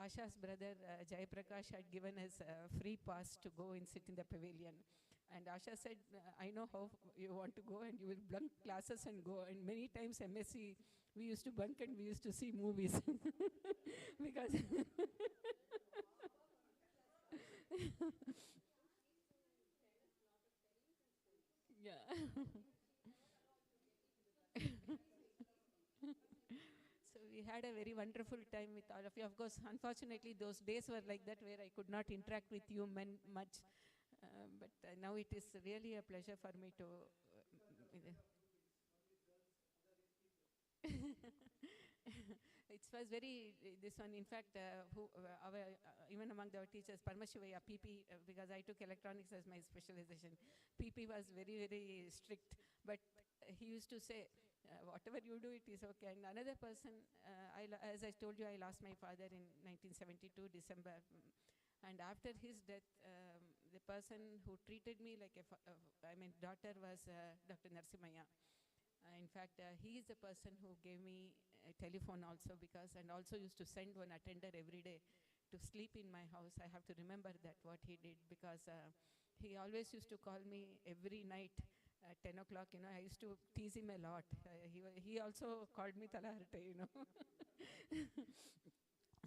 Speaker 10: Asha's brother Jai Prakash had given us a free pass to go and sit in the pavilion. And Asha said, I know how you want to go, and you will bunk classes and go. And many times MSc, we used to bunk and we used to see movies. Because yeah. So we had a very wonderful time with all of you. Of course, unfortunately, those days were like that where I could not interact with you much. But now it is really a pleasure for me to It was very, this one, in fact, even among our teachers, PADMA SHRI, PP, because I took electronics as my specialization, PP was very, very strict, but he used to say, whatever you do, it is okay. And another person, as I told you, I lost my father in 1972, December. And after his death, the person who treated me like daughter was Dr. Narsimaya. In fact, he is the person who gave me a telephone also, because, and also used to send one attender every day to sleep in my house. I have to remember that, what he did, because he always used to call me every night at 10 o'clock. I used to tease him a lot. He also called me Talaharte.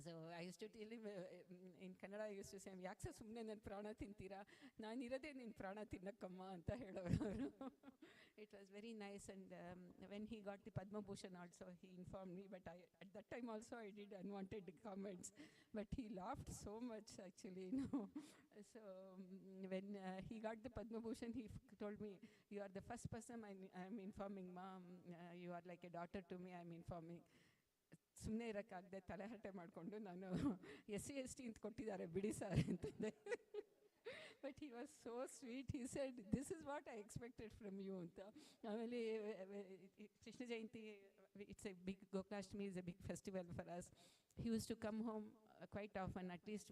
Speaker 10: So I used to tell him, in Kannada I used to say, ಯಾಕ್ಸ ಸುಮ್ಮನೆ ನನ್ನ ಪ್ರಾಣ ತಿಂತೀರಾ, ನಾನಿರೋದೇ ನಿನ್ನ ಪ್ರಾಣ ತಿನ್ನಕ್ಕಮ್ಮ ಅಂತ ಹೇಳೋರು. It was very nice, and when he got the Padma Bhushan also, he informed me, but at that time also I did unwanted comments, but he laughed so much actually. So when he got the Padma Bhushan, he told me, you are the first person I'm informing, Mom, you are like a daughter to me, I'm informing. ಸುಮ್ಮನೆ ಇರೋಕ್ಕಾಗದೆ ತಲೆಹರಟೆ ಮಾಡಿಕೊಂಡು ನಾನು SC/ST ಅಂತ ಕೊಟ್ಟಿದ್ದಾರೆ ಬಿಡಿ sir ಅಂತಂದೆ. But he was so sweet. He said, this is what I expected from you ಅಂತ. ಆಮೇಲೆ Krishna Jayanti, it's a big, Gokulashtami is a big festival for us. He used to come home quite often, at least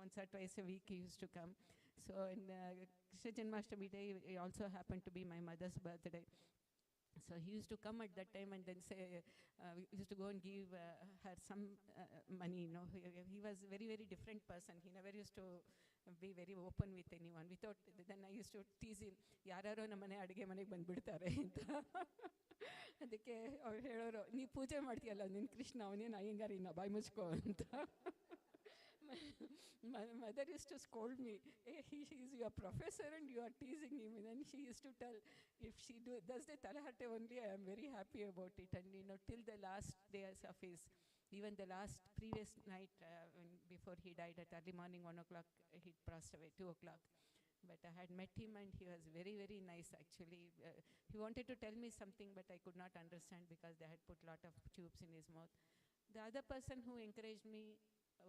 Speaker 10: once or twice a week he used to come. So in Krishna Janmashtami day, it also happened to be my mother's birthday. So he used to come at that time and then say, we used to go and give her some money, He was a very, very different person. He never used to be very open with anyone. Then I used to tease him, ಯಾರ್ಯಾರೋ ನಮ್ಮನೆ ಅಡುಗೆ ಮನೆಗೆ ಬಂದುಬಿಡ್ತಾರೆ ಅಂತ. ಅದಕ್ಕೆ ಅವ್ರು ಹೇಳೋರು, ನೀ ಪೂಜೆ ಮಾಡ್ತೀಯಲ್ಲ ನಿನ್ನ ಕೃಷ್ಣ, ಅವನೇನು ಅಯ್ಯಂಗಾರ್ ಇನ್ನ ಬಾಯಿ ಮುಚ್ಕೋ ಅಂತ. My mother used to scold me, hey, he is your professor and you are teasing him. And then she used to tell, if she does the Talaharte only, I am very happy about it. And till the last days of his, even the last previous night, before he died at early morning, 1 o'clock, he passed away, 2 o'clock. But I had met him and he was very, very nice actually. He wanted to tell me something, but I could not understand because they had put a lot of tubes in his mouth. The other person who encouraged me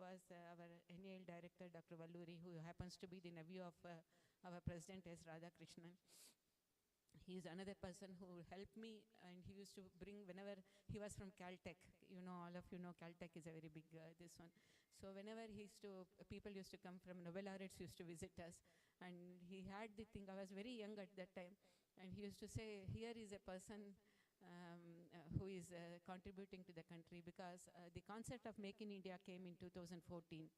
Speaker 10: was our NAL director, Dr. Valluri, who happens to be the nephew of our president, S. Radhakrishnan. He is another person who helped me, and he used to bring, whenever he was from Caltech, all of you know Caltech is a very big this one. So whenever people used to come from Nobel laureates used to visit us, and he had the thing. I was very young at that time, and he used to say, here is a person who is contributing to the country, because the concept of Make in India came in 2014.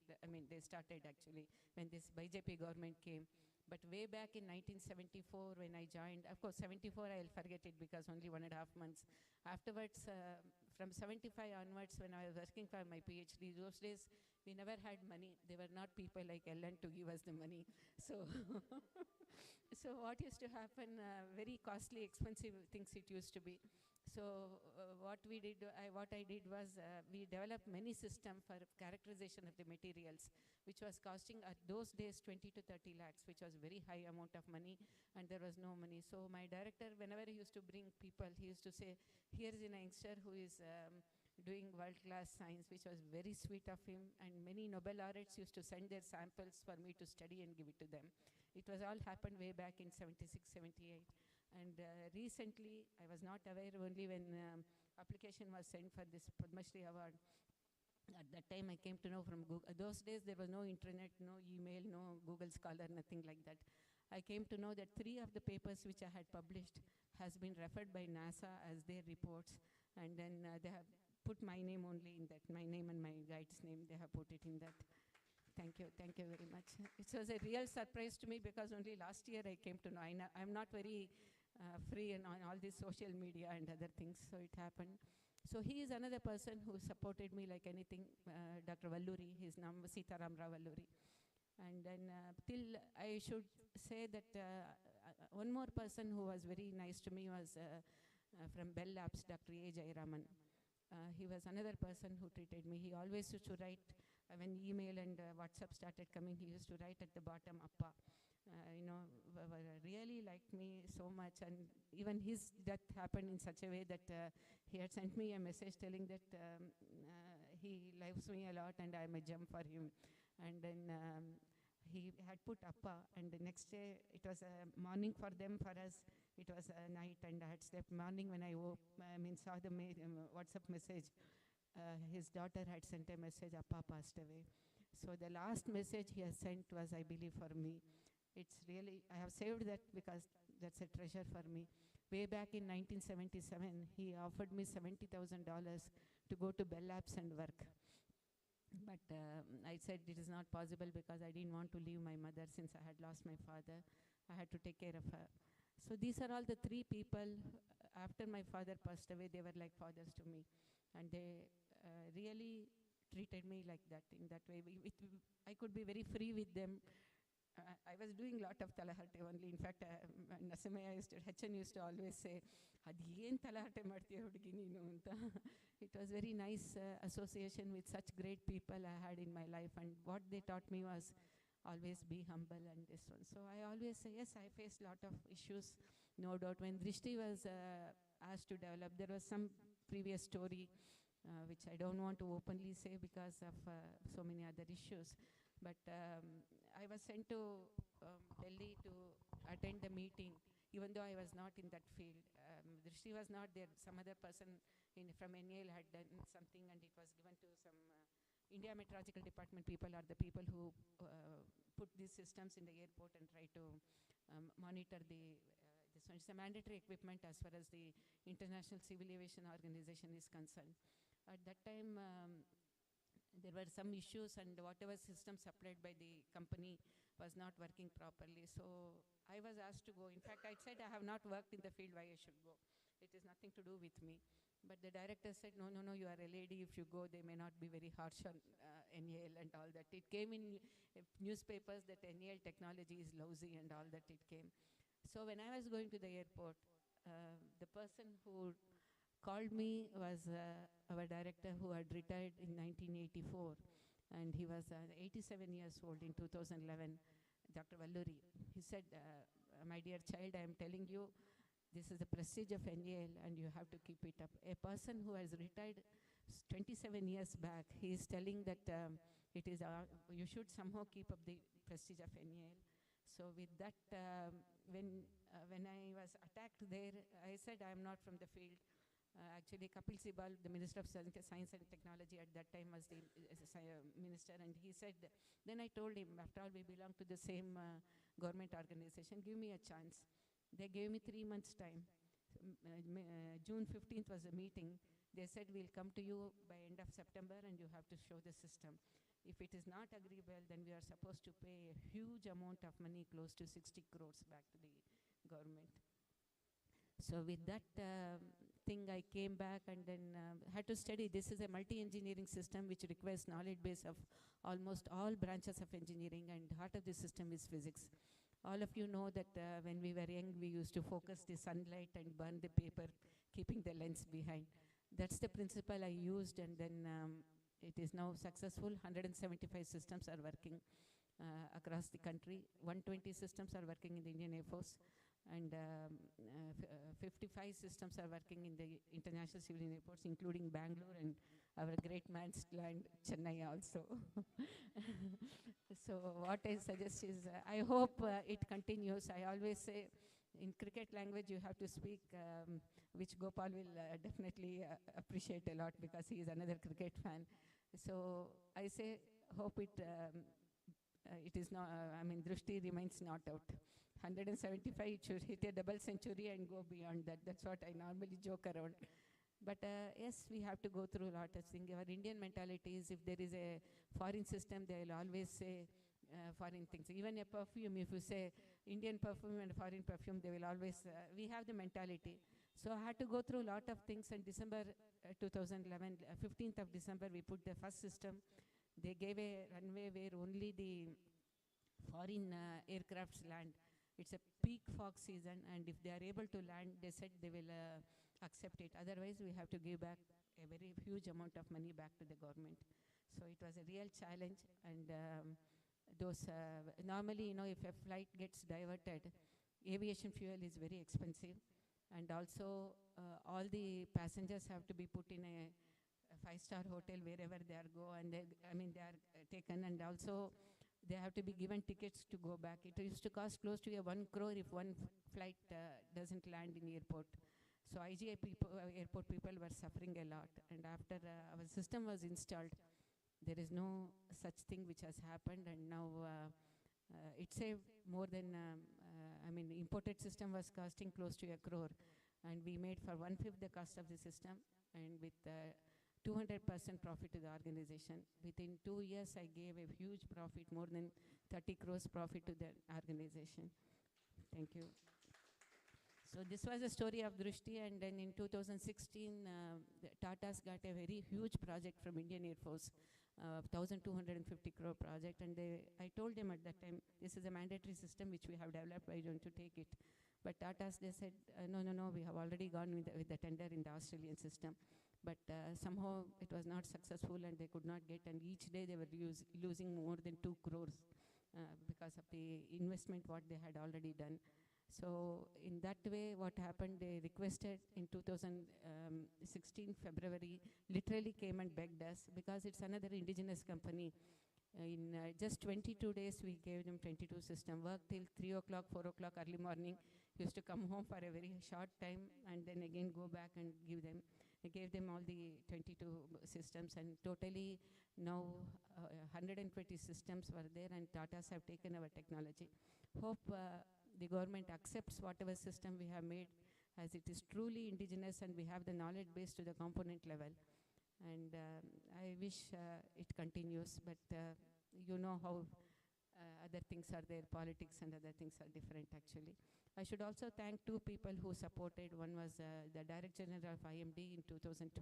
Speaker 10: They started actually when this BJP government came. But way back in 1974 when I joined, of course 74 I'll forget it because only 1.5 months. Afterwards, from 75 onwards, when I was working for my PhD, those days we never had money. There were not people like Ellen to give us the money. So what used to happen, very costly, expensive things it used to be. So what I did was, we developed many systems for characterization of the materials, which was costing at those days 20 to 30 lakhs, which was very high amount of money, and there was no money. So my director, whenever he used to bring people, he used to say, here is a youngster who is doing world-class science, which was very sweet of him, and many Nobel laureates used to send their samples for me to study and give it to them. It was all happened way back in 76, 78. And recently, I was not aware, only when application was sent for this Padma Shri award. At that time, I came to know from Google. Those days, there was no internet, no email, no Google Scholar, nothing like that. I came to know that 3 of the papers which I had published has been referred by NASA as their reports, and then they have put my name only in that, my name and my guide's name, they have put it in that. Thank you very much. It was a real surprise to me because only last year I came to know. I'm not very free on all this social media and other things, so it happened. So he is another person who supported me like anything, Dr. Valluri, his name was Sitaram Rao Valluri. And then till I should say that one more person who was very nice to me was from Bell Labs, Dr. A. Jayaraman. He was another person who treated me. He always used to write, when email and WhatsApp started coming, he used to write at the bottom, Appa. really liked me so much, and even his death happened in such a way that he had sent me a message telling that he loves me a lot and I'm a gem for him. And then he had put Appa, and the next day it was a morning for them. For us, it was a night, and I had slept. Morning when I saw the WhatsApp message, his daughter had sent a message, Appa passed away. So the last message he has sent was, I believe, for me. It's really, I have saved that because that's a treasure for me. Way back in 1977, he offered me $70,000 to go to Bell Labs and work. But I said it is not possible because I didn't want to leave my mother since I had lost my father. I had to take care of her. So these are all the three people. After my father passed away, they were like fathers to me. And they really treated me like that, in that way. I could be very free with them. I was doing a lot of talahate only. In fact, Nasamaya HN used to always say, "Adyen talahate martiya hudgi neenu anta." It was very nice association with such great people I had in my life, and what they taught me was always be humble and this one. So I always say, yes, I faced a lot of issues, no doubt. When Drishti was asked to develop, there was some previous story which I don't want to openly say because of so many other issues. But I was sent to Delhi to attend the meeting, even though I was not in that field. Drishti was not there. Some other person from NAL had done something, and it was given to some India Meteorological Department people, are the people who put these systems in the airport and try to monitor this one. It's a mandatory equipment as far as the International Civil Aviation Organization is concerned. At that time, there were some issues, and whatever system supplied by the company was not working properly. So I was asked to go. In fact, I said I have not worked in the field, why I should go. It is nothing to do with me. But the director said, no, you are a lady. If you go, they may not be very harsh on NAL and all that. It came in newspapers that NAL technology is lousy and all that it came. So when I was going to the airport, the person who called me was our director who had retired in 1984. And he was 87 years old in 2011, Dr. Valluri. He said, my dear child, I am telling you, this is the prestige of NAL and you have to keep it up. A person who has retired 27 years back, he is telling that it is you should somehow keep up the prestige of NAL. So with that, when I was attacked there, I said I am not from the field. Actually, Kapil Sibal, the Minister of Science and Technology at that time, was the minister, and he said, then I told him, after all, we belong to the same government organization, give me a chance. They gave me 3 months' time. June 15th was a meeting. They said, we'll come to you by end of September and you have to show the system. If it is not agreeable, then we are supposed to pay a huge amount of money, close to 60 crores back to the government. So with that thing, I came back and then had to study. This is a multi-engineering system which requires knowledge base of almost all branches of engineering, and heart of the system is physics. All of you know that when we were young, we used to focus the sunlight and burn the paper, keeping the lens behind. That's the principle I used, and then it is now successful. 175 systems are working across the country. 120 systems are working in the Indian Air Force, and 55 systems are working in the international civil airports, including Bangalore and our great man's land, Chennai also. So what I suggest is, I hope it continues. I always say, in cricket language, you have to speak, which Gopal will definitely appreciate a lot because he is another cricket fan. So I say, hope it is not, Drishti remains not out. 175, it should hit a double century and go beyond that. That's what I normally joke around. But yes, we have to go through a lot of things. Our Indian mentality is, if there is a foreign system, they will always say foreign things. Even a perfume, if you say Indian perfume and foreign perfume, they will always, we have the mentality. So I had to go through a lot of things. In December 2011, 15th of December, we put the first system. They gave a runway where only the foreign aircrafts land. It's a peak fog season, and if they are able to land, they said they will accept it. Otherwise, we have to give back a very huge amount of money back to the government. So it was a real challenge, and those, normally, if a flight gets diverted, aviation fuel is very expensive. And also, all the passengers have to be put in a five-star hotel wherever they are go, and they are taken, and also they have to be given tickets to go back. It used to cost close to 1 crore if one flight doesn't land in airport. So IGA people, airport people were suffering a lot. And after our system was installed, there is no such thing which has happened. And now it saved more than, imported system was costing close to 1 crore. And we made for 1/5 the cost of the system, and with 200% profit to the organization. Within 2 years, I gave a huge profit, more than 30 crores profit to the organization. Thank you. So this was the story of Drishti, and then in 2016, the Tata's got a very huge project from Indian Air Force, 1,250 crore project, and I told them at that time, this is a mandatory system which we have developed, why don't you take it? But Tata's, they said, no, we have already gone with the tender in the Australian system. But somehow it was not successful, and they could not get, and each day they were losing more than 2 crores because of the investment what they had already done. So in that way, what happened, they requested in 2016 February, literally came and begged us, because it's another indigenous company. In just 22 days, we gave them 22 system work till 3 o'clock, 4 o'clock early morning. Used to come home for a very short time and then again go back and give them. I gave them all the 22 systems, and totally now 120 systems were there, and Tatas have taken our technology. Hope the government accepts whatever system we have made, as it is truly indigenous, and we have the knowledge base to the component level. And I wish it continues, but you know how other things are there, politics and other things are different actually. I should also thank 2 people who supported. One was the Director General of IMD in 2012,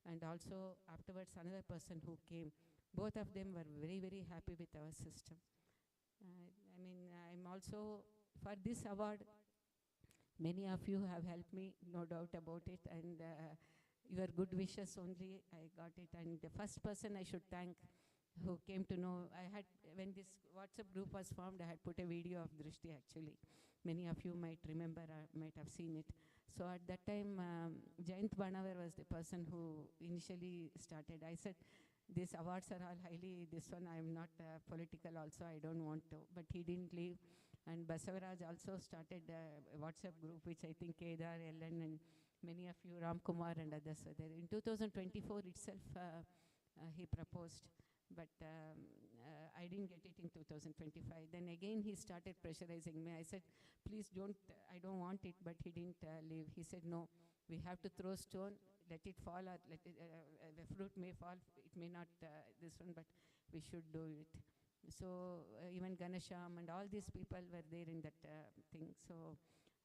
Speaker 10: and also afterwards another person who came. Both of them were very, very happy with our system. I'm also, for this award, many of you have helped me, no doubt about it, and your good wishes only I got it. And the first person I should thank who came to know, when this WhatsApp group was formed, I had put a video of Drishti actually. Many of you might remember or might have seen it. So at that time, Jayant Banavar was the person who initially started. I said, these awards are all highly, this one I am not political also, I don't want to. But he didn't leave. And Basavaraj also started a WhatsApp group, which I think Kedar, Ellen, and many of you, Ram Kumar and others were there. In 2024 itself, he proposed, but I didn't get it in 2025. Then again he started pressurizing me. I said, please don't, I don't want it, but he didn't leave. He said, no, we have to throw stone, let it fall, or let it, the fruit may fall, it may not this one, but we should do it. So even Ganesham and all these people were there in that thing. So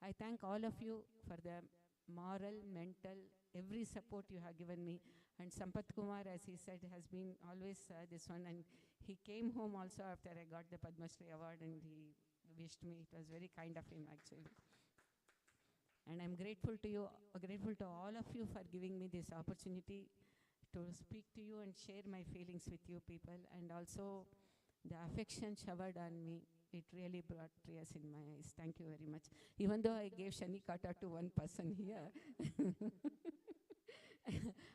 Speaker 10: I thank all of you for the moral, mental, every support you have given me. And Sampath Kumar, as he said, has been always this one. And he came home also after I got the Padma Shri award, and he wished me. It was very kind of him, actually. And I'm grateful to you, grateful to all of you for giving me this opportunity to speak to you and share my feelings with you people. And also the affection showered on me, it really brought tears in my eyes. Thank you very much. Even though I gave Shani Kata to one person here,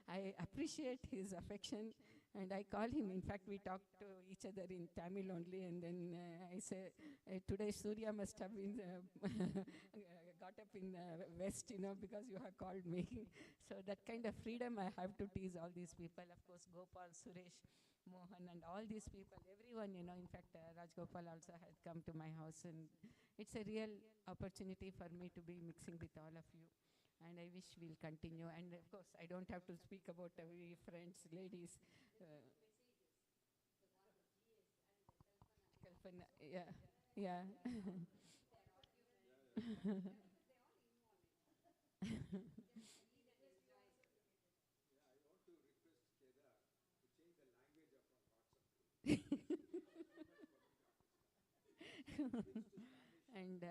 Speaker 10: I appreciate his affection, and I call him. In fact, we talk to each other in Tamil only, and then I say, today Surya must have been got up in West, because you have called me. So that kind of freedom I have to tease all these people. Of course, Gopal, Suresh, Mohan, and all these people, everyone, in fact, Raj Gopal also had come to my house, and it's a real opportunity for me to be mixing with all of you. And I wish we'll continue. And of course, I don't have to speak about we friends, ladies. Kalpana, yeah. And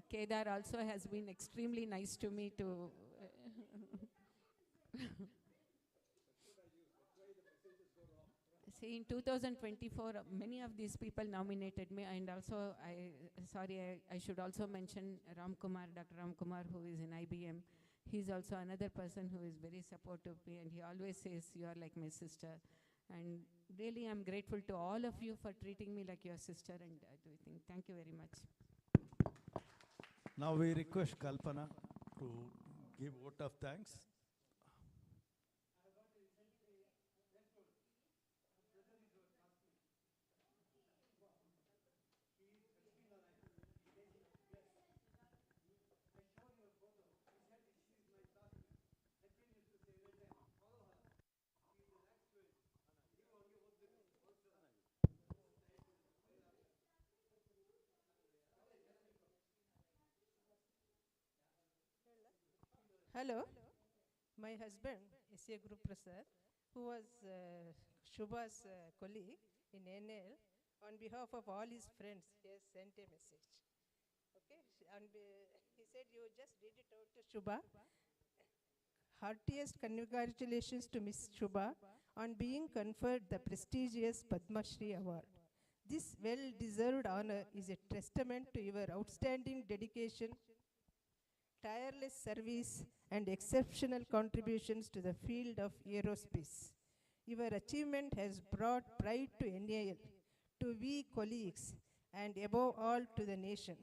Speaker 10: Kedar also has been extremely nice to me to See, in 2024, many of these people nominated me, and also, I should also mention Dr. Ram Kumar, who is in IBM. He's also another person who is very supportive of me, and he always says, "You are like my sister." And really, I'm grateful to all of you for treating me like your sister, and everything. Thank you very much.
Speaker 1: Now we request Kalpana to give vote of thanks.
Speaker 11: Hello, my husband is a group Prasad, who was Shubha's colleague in NL. On behalf of all his friends, he has sent a message. Okay, he said you just read it out to Shubha. Heartiest congratulations to Miss Shubha on being conferred the prestigious Padma Shri Award. This well-deserved honor is a testament to your outstanding dedication, tireless service, and exceptional contributions to the field of aerospace. Your achievement has brought pride to NAL, to we colleagues, and above all to the nation.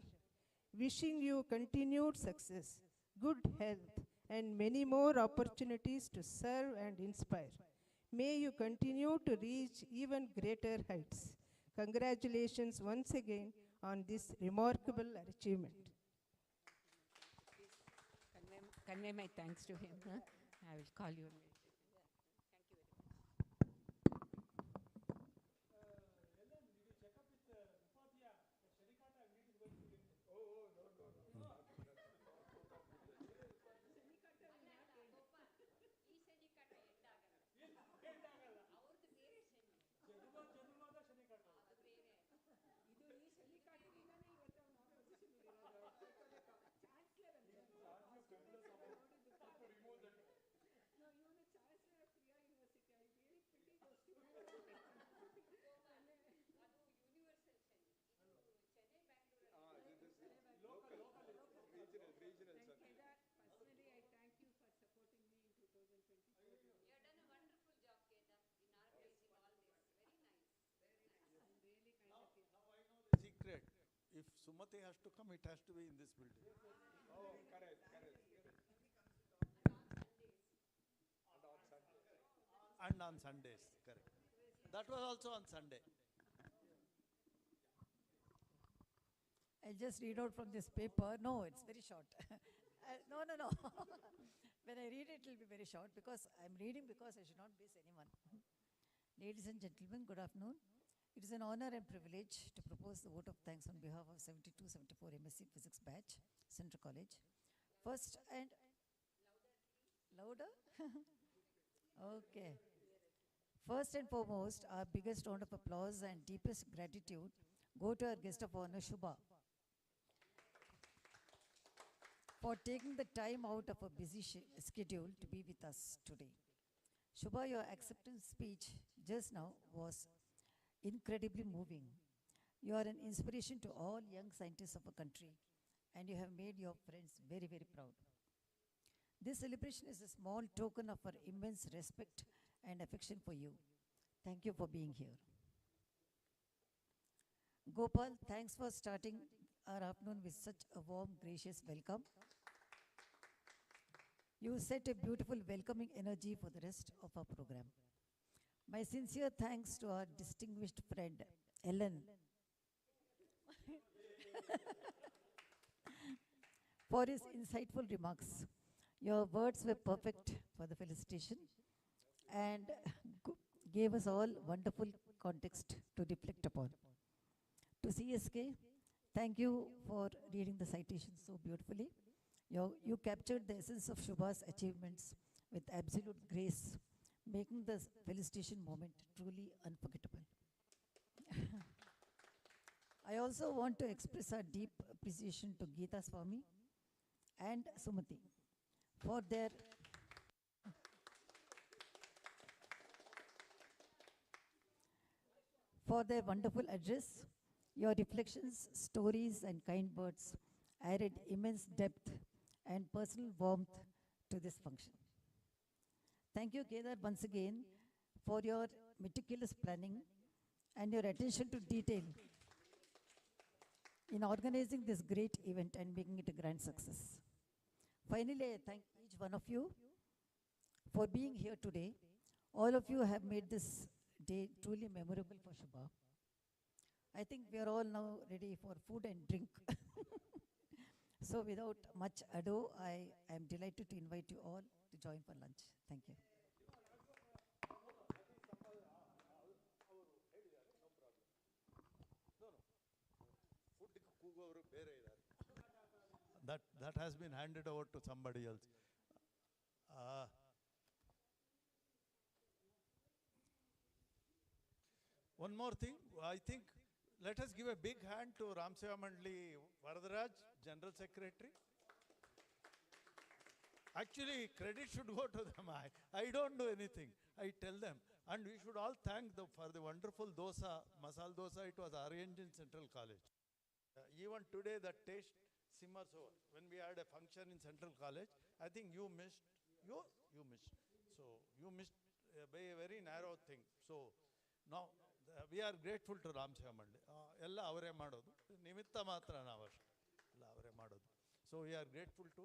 Speaker 11: Wishing you continued success, good health, and many more opportunities to serve and inspire. May you continue to reach even greater heights. Congratulations once again on this remarkable achievement.
Speaker 10: Convey my thanks to him. Huh? I will call you.
Speaker 1: Secret. If Sumati has to come, it has to be in this building.
Speaker 4: Oh, correct.
Speaker 1: And on Sundays, correct. That was also on Sunday.
Speaker 12: I'll just read out from this paper. No, it's very short. No. When I read it will be very short because I'm reading because I should not miss anyone. Ladies and gentlemen, good afternoon. It is an honor and privilege to propose the vote of thanks on behalf of 72-74 MSc Physics batch, Central College. First and louder? Okay. First and foremost, our biggest round of applause and deepest gratitude go to our guest of honor, Shubha, for taking the time out of a busy schedule to be with us today. Shubha, your acceptance speech just now was incredibly moving. You are an inspiration to all young scientists of our country, and you have made your friends very, very proud. This celebration is a small token of our immense respect and affection for you. Thank you for being here. Gopal, thanks for starting our afternoon with such a warm, gracious welcome. You set a beautiful welcoming energy for the rest of our program. My sincere thanks to our distinguished friend, Ellen, for his insightful remarks. Your words were perfect for the felicitation and gave us all wonderful context to reflect upon. To CSK, thank you for reading the citation so beautifully. You captured the essence of Shubha's achievements with absolute grace, making the felicitation moment truly unforgettable. I also want to express our deep appreciation to Geeta Swami and Sumati for for their wonderful address. Your reflections, stories, and kind words added immense depth and personal warmth to this function. Thank you, Kedar, once again for your meticulous planning and your attention to detail in organizing this great event and making it a grand success. Finally, I thank each one of you for being here today. All of you have made this day truly memorable for Shubha. I think we are all now ready for food and drink. So without much ado, I am delighted to invite you all to join for lunch. Thank you.
Speaker 1: That has been handed over to somebody else. One more thing, I think, let us give a big hand to Ram Seva Mandali Varadaraj, General Secretary. Actually, credit should go to them. I don't do anything. I tell them. And we should all thank them for the wonderful dosa, masala dosa. It was arranged in Central College. Even today, the taste simmers over. When we had a function in Central College, I think you missed. You missed. So you missed by a very narrow thing. So now we are grateful to Ram Seva Mandali. Ella avare madodu. Nimitta matra navash. Ella avare madodu. So we are grateful to,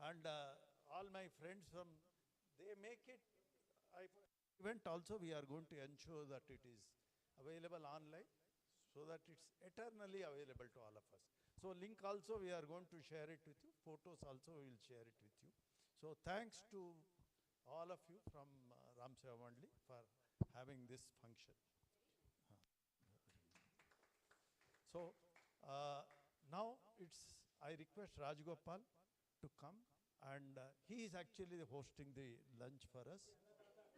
Speaker 1: and all my friends from, they make it. Event also we are going to ensure that it is available online, so that it's eternally available to all of us. So link also we are going to share it with you. Photos also we will share it with you. So thanks to all of you from Ram Seva Mandali for having this function. So now I request Rajgopal to come, and he is actually hosting the lunch for us.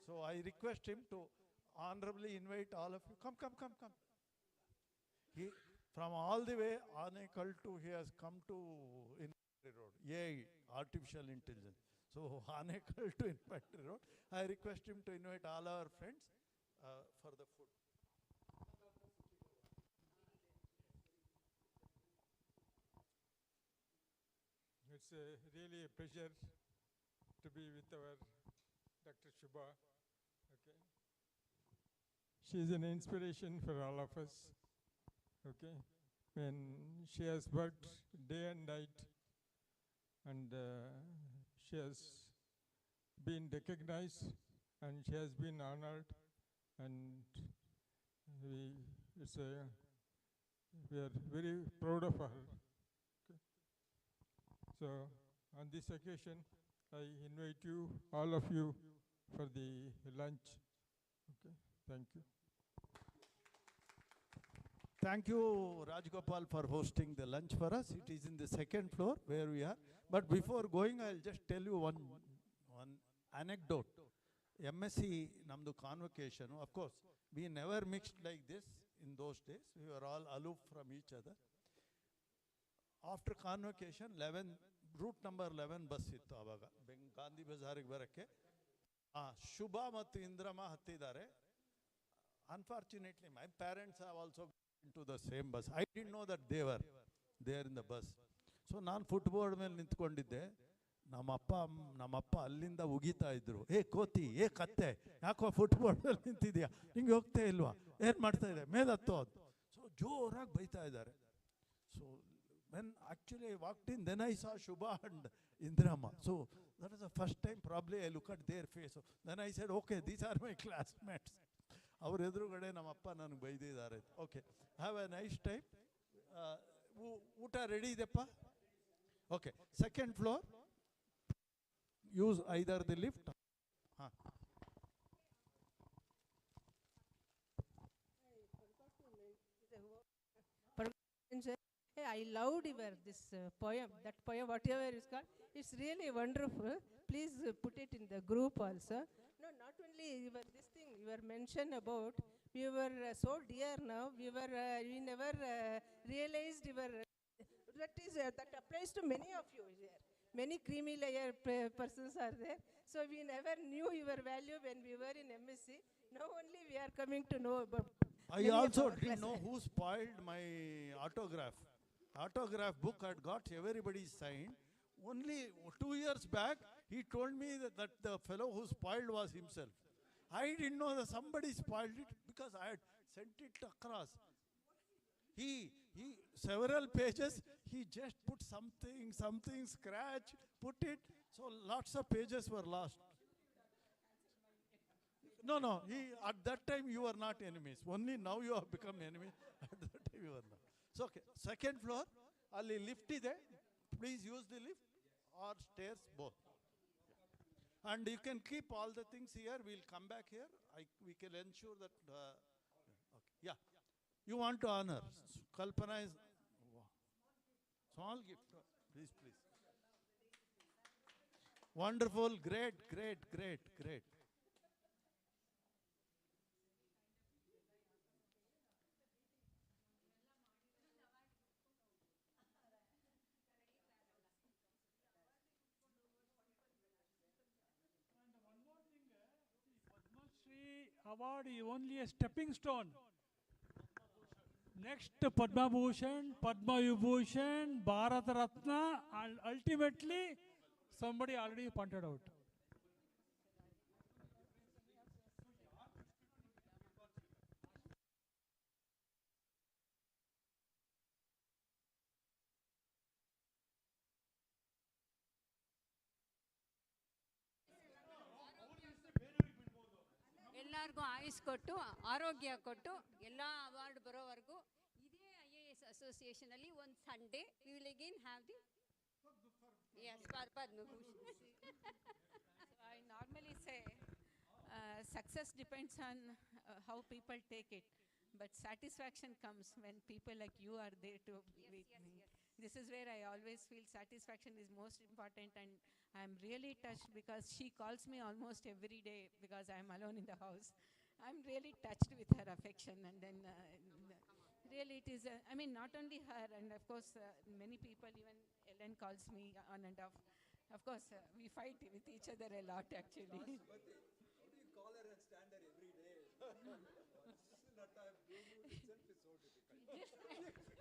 Speaker 1: So I request him to honorably invite all of you. Come. He, from all the way Anekal to, he has come to Infantry Road. AI, artificial intelligence. So Anekal to Infantry Road. I request him to invite all our friends for the food.
Speaker 13: It's really a pleasure to be with our Dr. Shubha. Okay. She is an inspiration for all of us. Okay. When she has worked day and night, and she has been recognized, and she has been honored, and we are very proud of her. Okay. So on this occasion, I invite you, all of you, for the lunch. Okay, thank you.
Speaker 1: Thank you, Rajgopal, for hosting the lunch for us. It is in the second floor where we are. But before going, I'll just tell you one anecdote. MSc namdu convocation. Of course, we never mixed like this in those days. We were all aloof from each other. After convocation, route number 11 bus ittu avaga Gandhi Bazaar ge barakke Shubha mattu Indrama hattidare. Unfortunately, my parents have also gone into the same bus. I didn't know that they were there in the bus. So ನಾನು footboard ಮೇಲೆ ನಿಂತ್ಕೊಂಡಿದ್ದೆ. ನಮ್ಮಪ್ಪ ಅಲ್ಲಿಂದ ಉಗಿತಾ ಇದ್ರು. ಏ ಕೋತಿ, ಏ ಕತ್ತೆ, ಯಾಕೋ ಫುಟ್ಬೋರ್ಡ್ ಮೇಲೆ ನಿಂತಿದ್ಯಾ, ಹಿಂಗೆ ಹೋಗ್ತಾ ಇಲ್ವಾ, ಏನು ಮಾಡ್ತಾ ಇದೆ, ಮೇಲತ್ತು ಅದು. ಸೊ ಜೋರಾಗಿ ಬೈತಾ ಇದ್ದಾರೆ. So when actually I walked in, then I saw Shubha and Indrama. So that was the first time probably I look at their face. So then I said, okay, these are my classmates. ಅವ್ರ ಎದುರುಗಡೆ ನಮ್ಮಪ್ಪ ನನಗೆ ಬೈದಿದ್ದಾರೆ. Okay, have a nice time. ಊಟ ready ಇದೆಪ್ಪ? Okay, second floor, use either the lift. ಹಾಂ,
Speaker 11: I loved this poem, that poem, whatever is called. It's really wonderful. Please put it in the group also. No, not only this thing you were mentioned about, we were so dear now, we never realized that applies to many of you here. Many creamy layer persons are there. So we never knew your value when we were in MSc. Now only we are coming to know about.
Speaker 1: I
Speaker 11: many of
Speaker 1: also
Speaker 11: our
Speaker 1: didn't
Speaker 11: class-
Speaker 1: know who spoiled my autograph. Autograph book had got everybody's sign. Only 2 years back, he told me that the fellow who spoiled was himself. I didn't know that somebody spoiled it because I had sent it across. He several pages, he just put something, scratch, put it. So lots of pages were lost. No, at that time you were not enemies. Only now you have become enemies. At that time you were not. So, okay, second floor, ಅಲ್ಲಿ lift ಇದೆ. Please use the lift or stairs, both. And you can keep all the things here. We'll come back here. We can ensure that. Okay. Yeah. You want to honor. Kalpana is. Small gift. Please. Wonderful. Great.
Speaker 7: Padma Shri award is only a stepping stone. Next, Padma Bhushan, Padma Vibhushan, Bharat Ratna, and ultimately, somebody already pointed out.
Speaker 9: ಎಲ್ಲರಿಗೂ ಆಯುಸ್ ಕೊಟ್ಟು ಆರೋಗ್ಯ ಕೊಟ್ಟು ಎಲ್ಲ award ಬರೋವರೆಗೂ ಇದೇ IAS association ಅಲ್ಲಿ ಒಂದು Sunday we will again have the Padma Bhushan.
Speaker 10: I normally say success depends on how people take it, but satisfaction comes when people like you are there to with me. This is where I always feel satisfaction is most important, and I'm really touched because she calls me almost every day because I'm alone in the house. I'm really touched with her affection, and then really it is, I mean, not only her, and of course many people, even Ellen calls me on and off. Of course, we fight with each other a lot actually.
Speaker 4: How do you call her and stand her every day? Once in a time, doing it itself is so difficult.